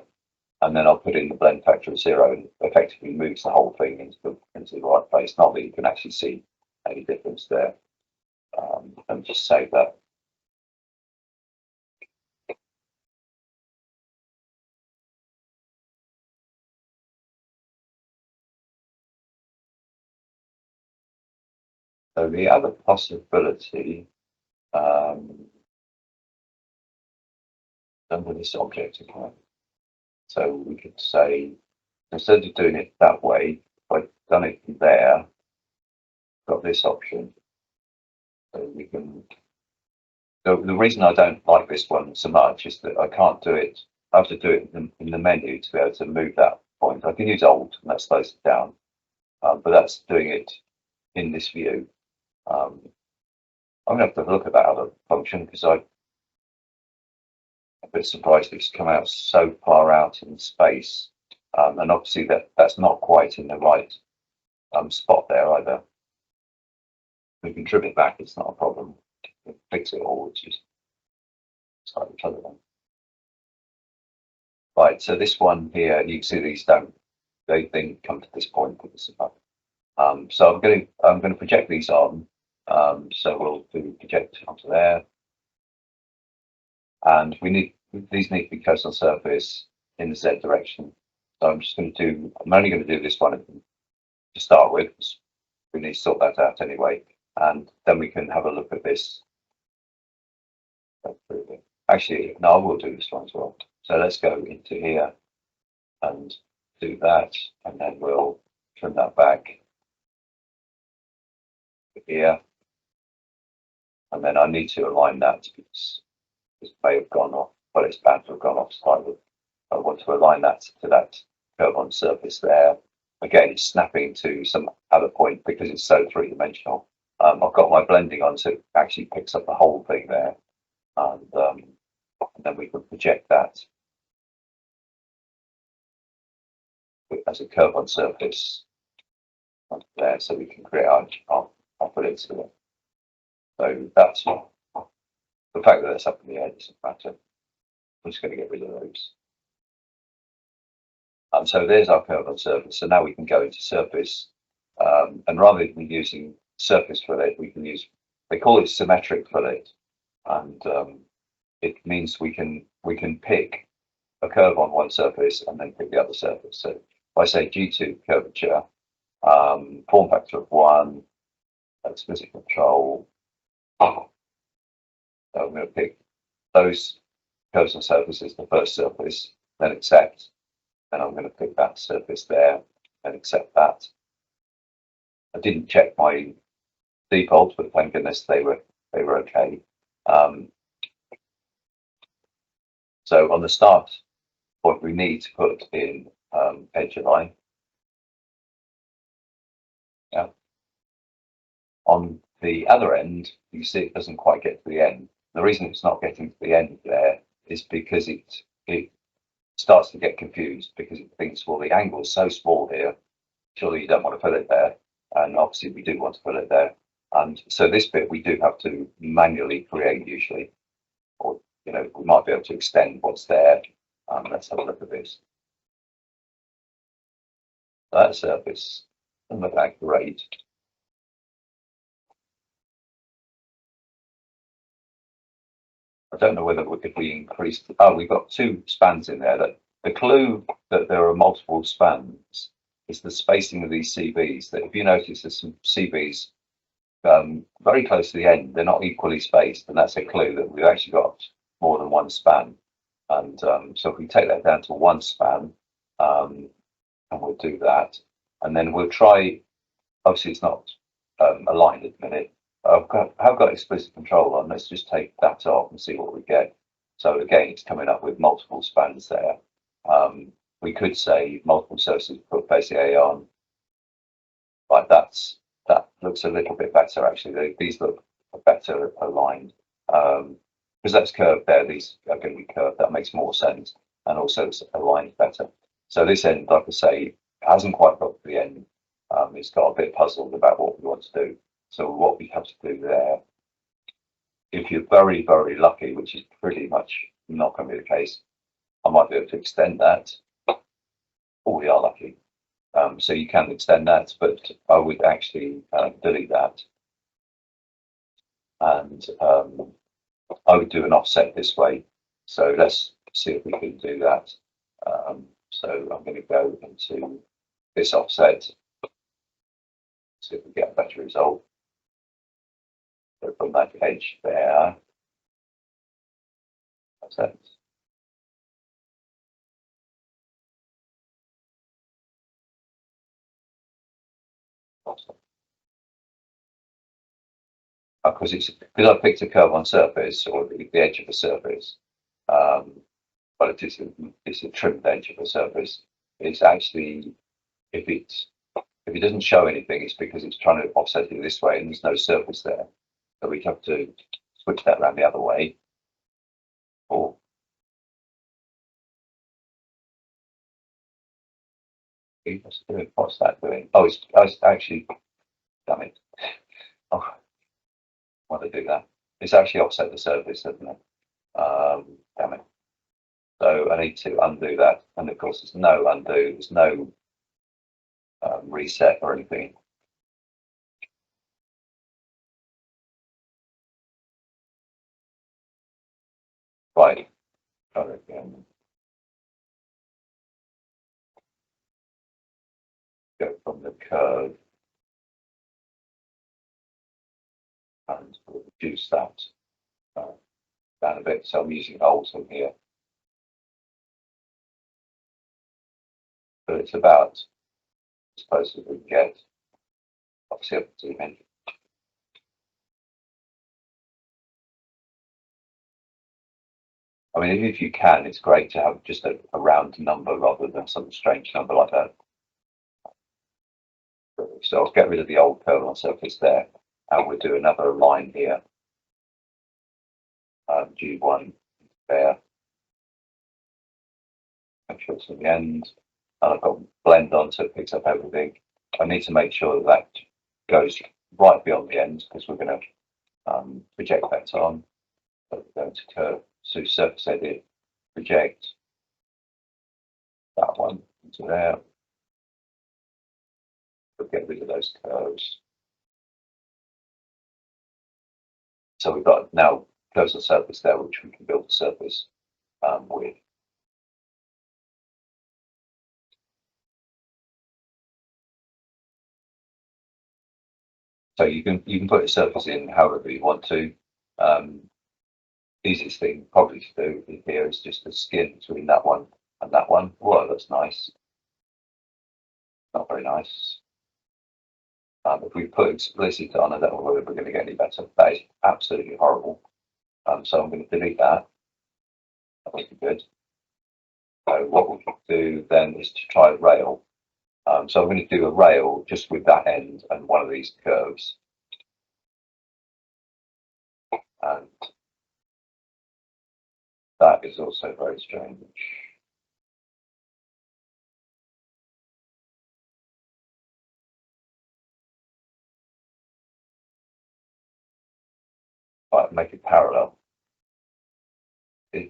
S1: And then I'll put in the blend factor of 0 and effectively moves the whole thing into the right place. Not that you can actually see any difference there. And just save that. So the other possibility under this object again. So we could say, instead of doing it that way, if I've done it from there, got this option. So we can. The reason I don't like this one so much is that I can't do it. I have to do it in the menu to be able to move that point. I can use Alt and that slows it down, but that's doing it in this view. I'm going to have to have a look at that other function because I'm a bit surprised it's come out so far out in space, and obviously that's not quite in the right spot there either. We can trim it back; it's not a problem. Fix it all, which is slightly clever then. Right, so this one here, you can see these they come to this point. So I'm going to project these on. So we'll do project onto there, and these need to be close on surface in the Z direction. So I'm only going to do this one to start with. We need to sort that out anyway, and then we can have a look at this. Actually, no, I will do this one as well. So let's go into here and do that, and then we'll trim that back here. And then I need to align that because this may have gone off, but it's bound to have gone off slightly. I want to align that to that curve on surface there. Again, it's snapping to some other point because it's so three-dimensional. I've got my blending on, so it actually picks up the whole thing there. And then we can project that as a curve on surface there, so we can create our put to it. So that's the fact that it's up in the air doesn't matter. I'm just going to get rid of those. So there's our curve on surface. So now we can go into surface, and rather than using surface fillet, we can use, they call it symmetric fillet, and it means we can pick a curve on one surface and then pick the other surface. So if I say G2 curvature, form factor of 1, explicit control. So I'm going to pick those curves on surfaces, the first surface, then accept. And I'm going to pick that surface there and accept that. I didn't check my defaults, but thank goodness they were okay. So on the start point, we need to put in edge align. Yeah. On the other end, you see it doesn't quite get to the end. The reason it's not getting to the end there is because it starts to get confused because it thinks, well, the angle is so small here, surely you don't want to fill it there. And obviously we do want to fill it there. And so this bit we do have to manually create usually, or we might be able to extend what's there. Let's have a look at this. That surface doesn't look that great. I don't know whether if we increase. We've got two spans in there. That the clue that there are multiple spans is the spacing of these CVs. That if you notice, there's some CVs very close to the end. They're not equally spaced, and that's a clue that we've actually got more than one span. And so if we take that down to one span, and we'll do that, and then we'll try. Obviously, it's not aligned at the minute. I've got explicit control on. Let's just take that off and see what we get. So again, it's coming up with multiple spans there. We could say multiple surfaces, put basic A on. Like that looks a little bit better actually. These look better aligned. because that's curved there, these are going to be curved. That makes more sense, and also it's aligned better. So this end, like I say, hasn't quite got to the end. It's got a bit puzzled about what we want to do. So what we have to do there, if you're very, very lucky, which is pretty much not going to be the case, I might be able to extend that. Oh, we are lucky. So you can extend that, but I would actually delete that. And I would do an offset this way. So let's see if we can do that. So I'm going to go into this offset, see if we get a better result. So from that edge there, offset. Because I picked a curve on surface or the edge of the surface, but it's a trimmed edge of the surface. It's actually, if it doesn't show anything, it's because it's trying to offset it this way and there's no surface there. So we have to switch that around the other way. Or what's that doing? Oh, it's actually, damn it. Oh, why did I do that? It's actually offset the surface, doesn't it? Damn it. So I need to undo that. And of course, there's no undo, there's no reset or anything. Right. Try it again. Go from the curve and reduce that down a bit. So I'm using Alt on here. But it's about as close as we can get. Obviously, up to zoom in. I mean, if you can, it's great to have just a round number rather than some strange number like that. So I'll get rid of the old curve on surface there, and we'll do another line here. G1 there. Make sure it's at the end. And I've got blend on so it picks up everything. I need to make sure that that goes right beyond the end because we're going to project that on. So we're going to curve, so surface edit, project that one into there. We'll get rid of those curves. So we've got now curves on surface there, which we can build the surface with. So you can put a surface in however you want to. Easiest thing probably to do here is just the skin between that one and that one. Whoa, that's nice. Not very nice. If we put explicit on, I don't know whether we're going to get any better. That is absolutely horrible. So I'm going to delete that. That would be good. So what we can do then is to try a rail. So I'm going to do a rail just with that end and one of these curves. And that is also very strange. Right, make it parallel. Yeah,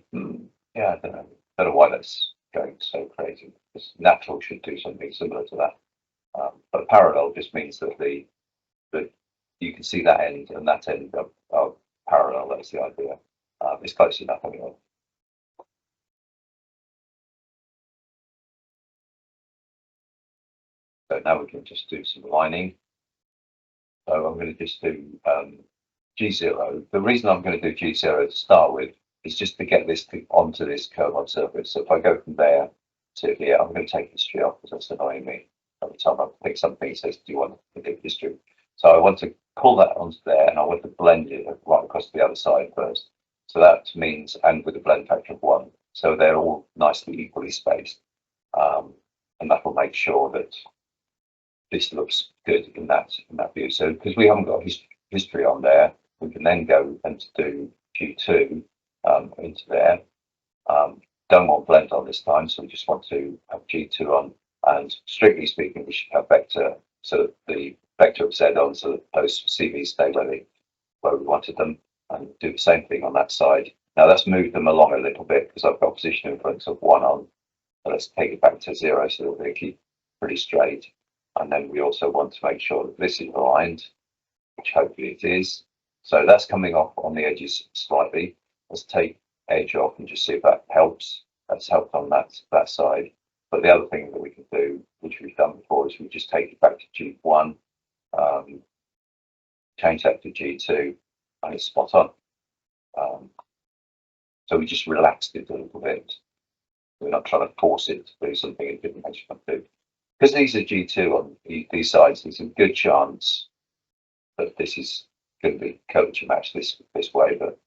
S1: I don't know why that's going so crazy. Because natural should do something similar to that. But parallel just means that you can see that end and that end are parallel. That's the idea. It's close enough anyway. So now we can just do some lining. So I'm going to just do G0. The reason I'm going to do G0 to start with is just to get this onto this curve on surface. So if I go from there to here, I'm going to take history off because that's annoying me. Every time I pick something, it says, do you want to predict history? So I want to pull that onto there and I want to blend it right across the other side first. So that means, and with a blend factor of 1. So they're all nicely equally spaced. And that will make sure that this looks good in that view. So because we haven't got history on there, we can then go and do G2 into there. Don't want blend on this time, so we just want to have G2 on. And strictly speaking, we should have vector, so the vector of Z on, so that those CVs stay where we wanted them, and do the same thing on that side. Now let's move them along a little bit because I've got position influence of 1 on. So let's take it back to 0 so that they keep pretty straight. And then we also want to make sure that this is aligned, which hopefully it is. So that's coming off on the edges slightly. Let's take edge off and just see if that helps. That's helped on that side. But the other thing that we can do, which we've done before, is we just take it back to G1, change that to G2, and it's spot on. So we just relaxed it a little bit. We're not trying to force it to do something it didn't actually do. Because these are G2 on these sides, there's a good chance that this is going to be curvature match this way. But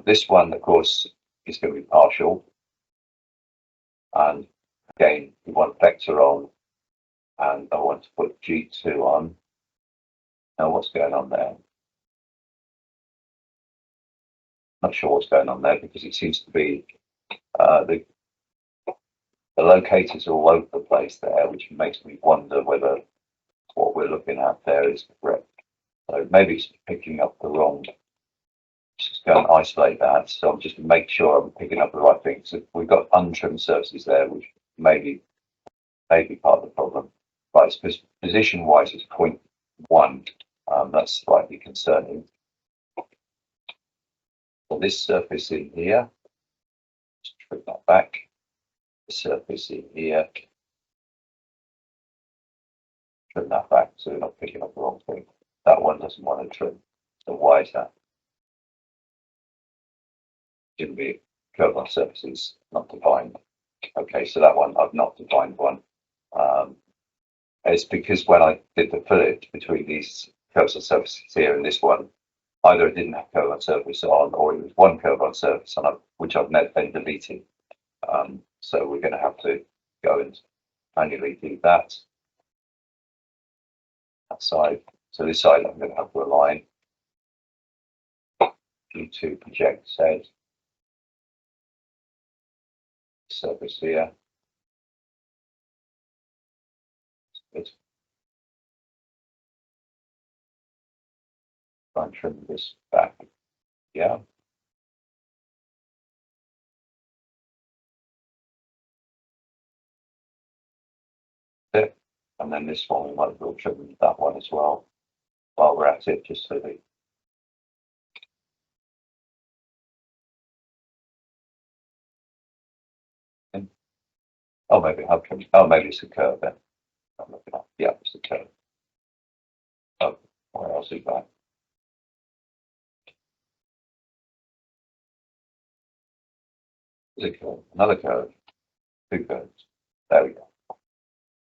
S1: this one, of course, is going to be partial. And again, we want vector on, and I want to put G2 on. Now, what's going on there? Not sure what's going on there because it seems to be the locators are all over the place there, which makes me wonder whether what we're looking at there is correct. So maybe it's picking up the wrong. Just go and isolate that. So I'm just to make sure I'm picking up the right thing. So we've got untrimmed surfaces there, which may be part of the problem. Right, so position wise it's 0.1. That's slightly concerning. So this surface in here, just trim that back. The surface in here, trim that back so we're not picking up the wrong thing. That one doesn't want to trim. So why is that? Shouldn't be curve on surfaces not defined. Okay, so that one I've not defined one. It's because when I did the fillet between these curves on surfaces here and this one, either it didn't have curve on surface on, or it was one curve on surface on, which I've then deleted. So we're going to have to go and manually do that side. So this side I'm going to have to align. G2 project Z. Surface here. Let's try and trim this back. Yeah. It. And then this one we might as well trim that one as well while we're at it, just so the oh, maybe I've trimmed. Oh, maybe it's a curve then. I'm looking at. Yeah, it's a curve. Oh, where else is that? It's a curve. Another curve. Two curves. There we go.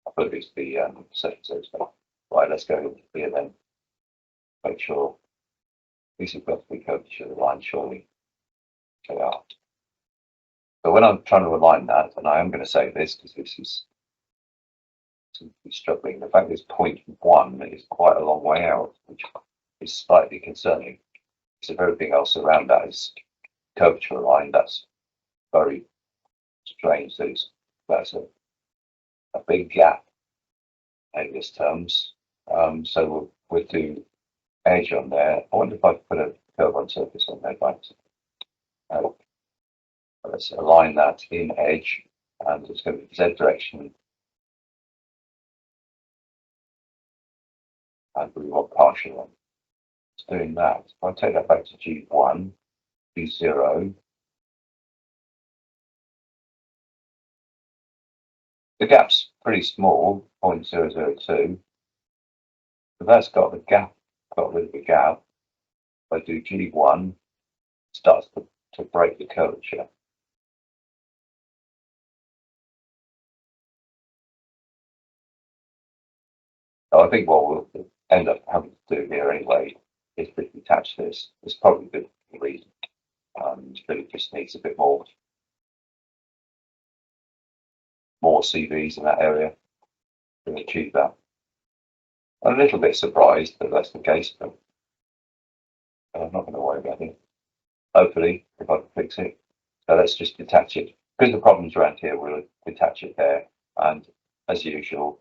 S1: I thought it's the second stuff. Right, let's go here then. Make sure these have got to be curved to the line, surely. They are. But when I'm trying to align that, and I am going to say this because this is struggling, the fact is 0.1 is quite a long way out, which is slightly concerning. So everything else around that is curvature aligned. That's very strange. That's a big gap in Alias terms. So we'll do edge on there. I wonder if I put a curve on surface on there. Let's align that in edge, and it's going to be Z direction. And we want partial on. It's doing that. If I take that back to G1, G0. The gap's pretty small, 0.002. But that's got the gap, got rid of the gap. If I do G1, it starts to break the curvature. So I think what we'll end up having to do here anyway is to detach this. It's probably a good reason. But it just needs a bit more CVs in that area to achieve that. I'm a little bit surprised that that's the case, but I'm not going to worry about it. hopefully, if I can fix it. So let's just detach it. Because the problem's around here, we'll detach it there. And as usual,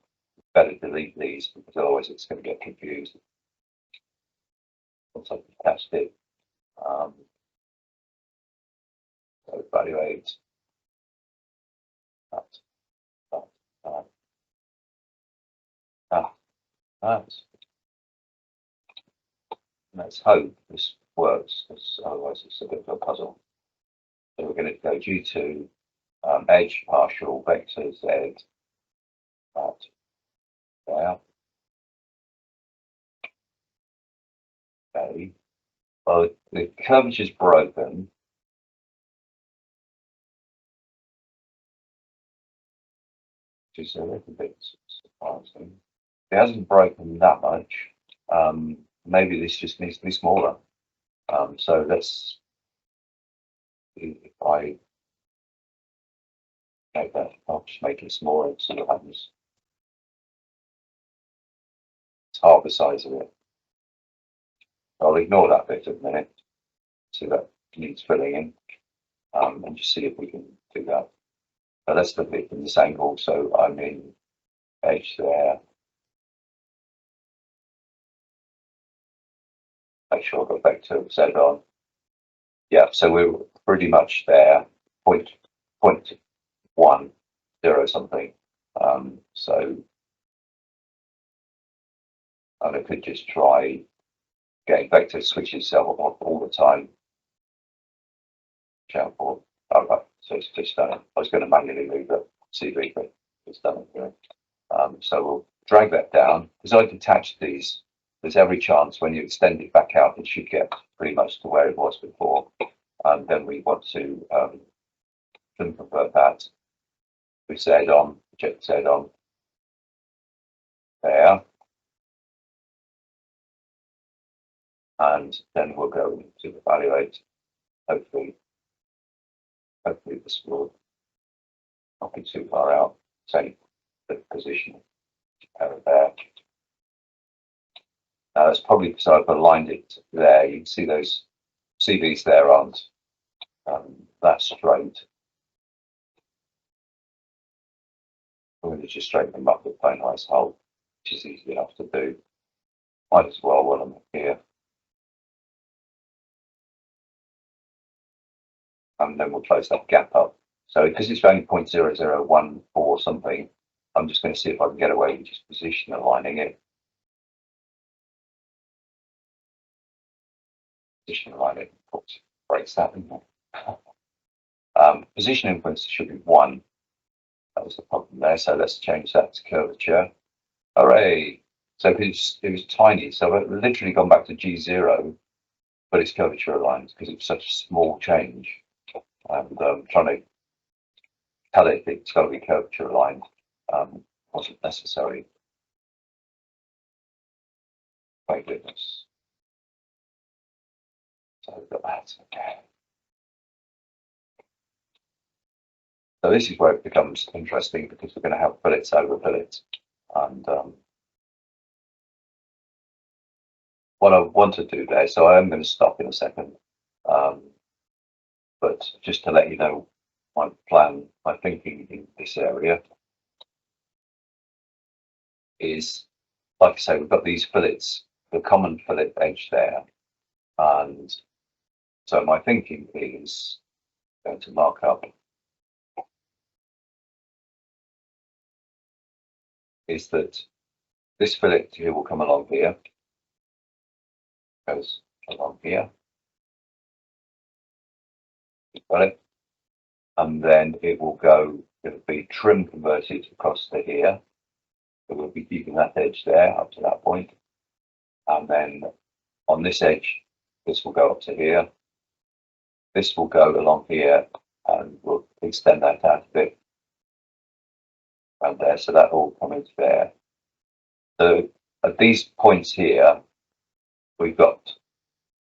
S1: better delete these because otherwise it's going to get confused. Once I've detached it, so evaluate that, that, that. That's, let's hope this works, because otherwise it's a bit of a puzzle. So we're going to go G2, edge partial vector Z, that there. Okay. Well, the curvature's broken. Which is a little bit surprising. It hasn't broken that much. Maybe this just needs to be smaller. So let's see if I make that, I'll just make it smaller and see what happens. It's half the size of it. I'll ignore that bit in a minute. See that needs filling in. And just see if we can do that. But let's look at it from this angle. So I'm in edge there. Make sure I've got vector Z on. Yeah, so we're pretty much there. Point 1, 0 something. So and I could just try getting vector switch itself on all the time. Oh, right. So it's just done it. I was going to manually move the CV, but it's done it. So we'll drag that down. Because I detached these, there's every chance when you extend it back out, it should get pretty much to where it was before. And then we want to convert that with Z on, project Z on there. And then we'll go to evaluate. Hopefully this will not be too far out. Same position there. Now that's probably because I've aligned it there. You can see those CVs there aren't that straight. I'm going to just straighten them up with plain ice hole, which is easy enough to do. Might as well while I'm here. And then we'll close that gap up. So because it's only 0.0014 something, I'm just going to see if I can get away with just position aligning it. Position aligning, breaks that, isn't it? Position influence should be 1. That was the problem there. So let's change that to curvature. Hooray! So it was tiny. So I've literally gone back to G0, but it's curvature aligned because it's such a small change. And trying to tell it it's got to be curvature aligned wasn't necessary. Thank goodness. So we've got that. Okay. So this is where it becomes interesting because we're going to have fillets over fillets. And what I want to do there, so I am going to stop in a second. But just to let you know my plan, my thinking in this area is, like I say, we've got these fillets, the common fillet edge there. And so my thinking is going to mark up is that this fillet here will come along here, goes along here, got it, and then it will go, it'll be trim converted across to here. So we'll be keeping that edge there up to that point, and then on this edge, this will go up to here. This will go along here, and we'll extend that out a bit around there, so that will come into there. So at these points here, we've got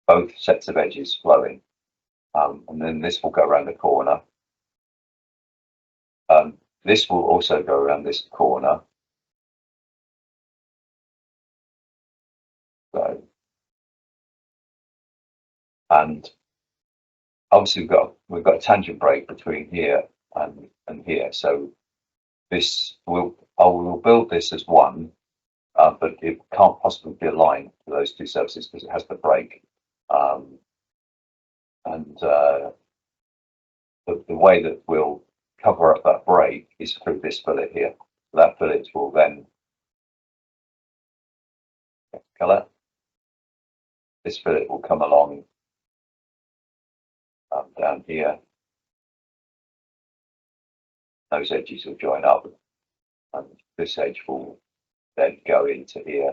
S1: both sets of edges flowing, and then this will go around the corner. This will also go around this corner. So, and obviously we've got a tangent break between here and here, so I will build this as one, but it can't possibly be aligned to those two surfaces because it has the break. And the way that we'll cover up that break is through this fillet here. That fillet will then colour. This fillet will come along down here. Those edges will join up, and this edge will then go into here,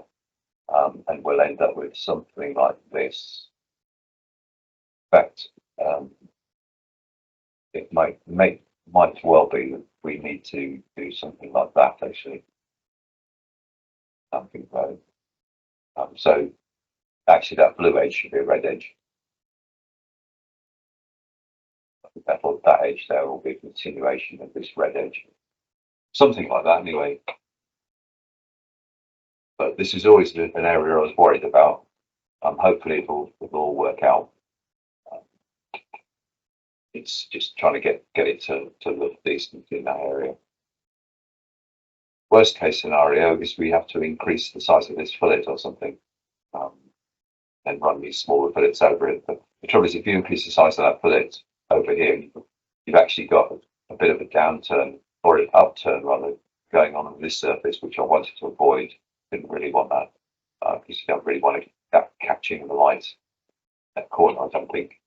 S1: and we'll end up with something like this. In fact, it might well be that we need to do something like that actually. Something like so actually that blue edge should be a red edge. That edge there will be a continuation of this red edge. Something like that anyway. But this is always an area I was worried about. Hopefully it'll all work out. It's just trying to get it to look decent in that area. Worst case scenario is we have to increase the size of this fillet or something, and run these smaller fillets over it. But the trouble is, if you increase the size of that fillet over here, you've actually got a bit of a downturn or an upturn rather going on this surface, which I wanted to avoid. Didn't really want that because you don't really want that catching the light that corner, I don't think.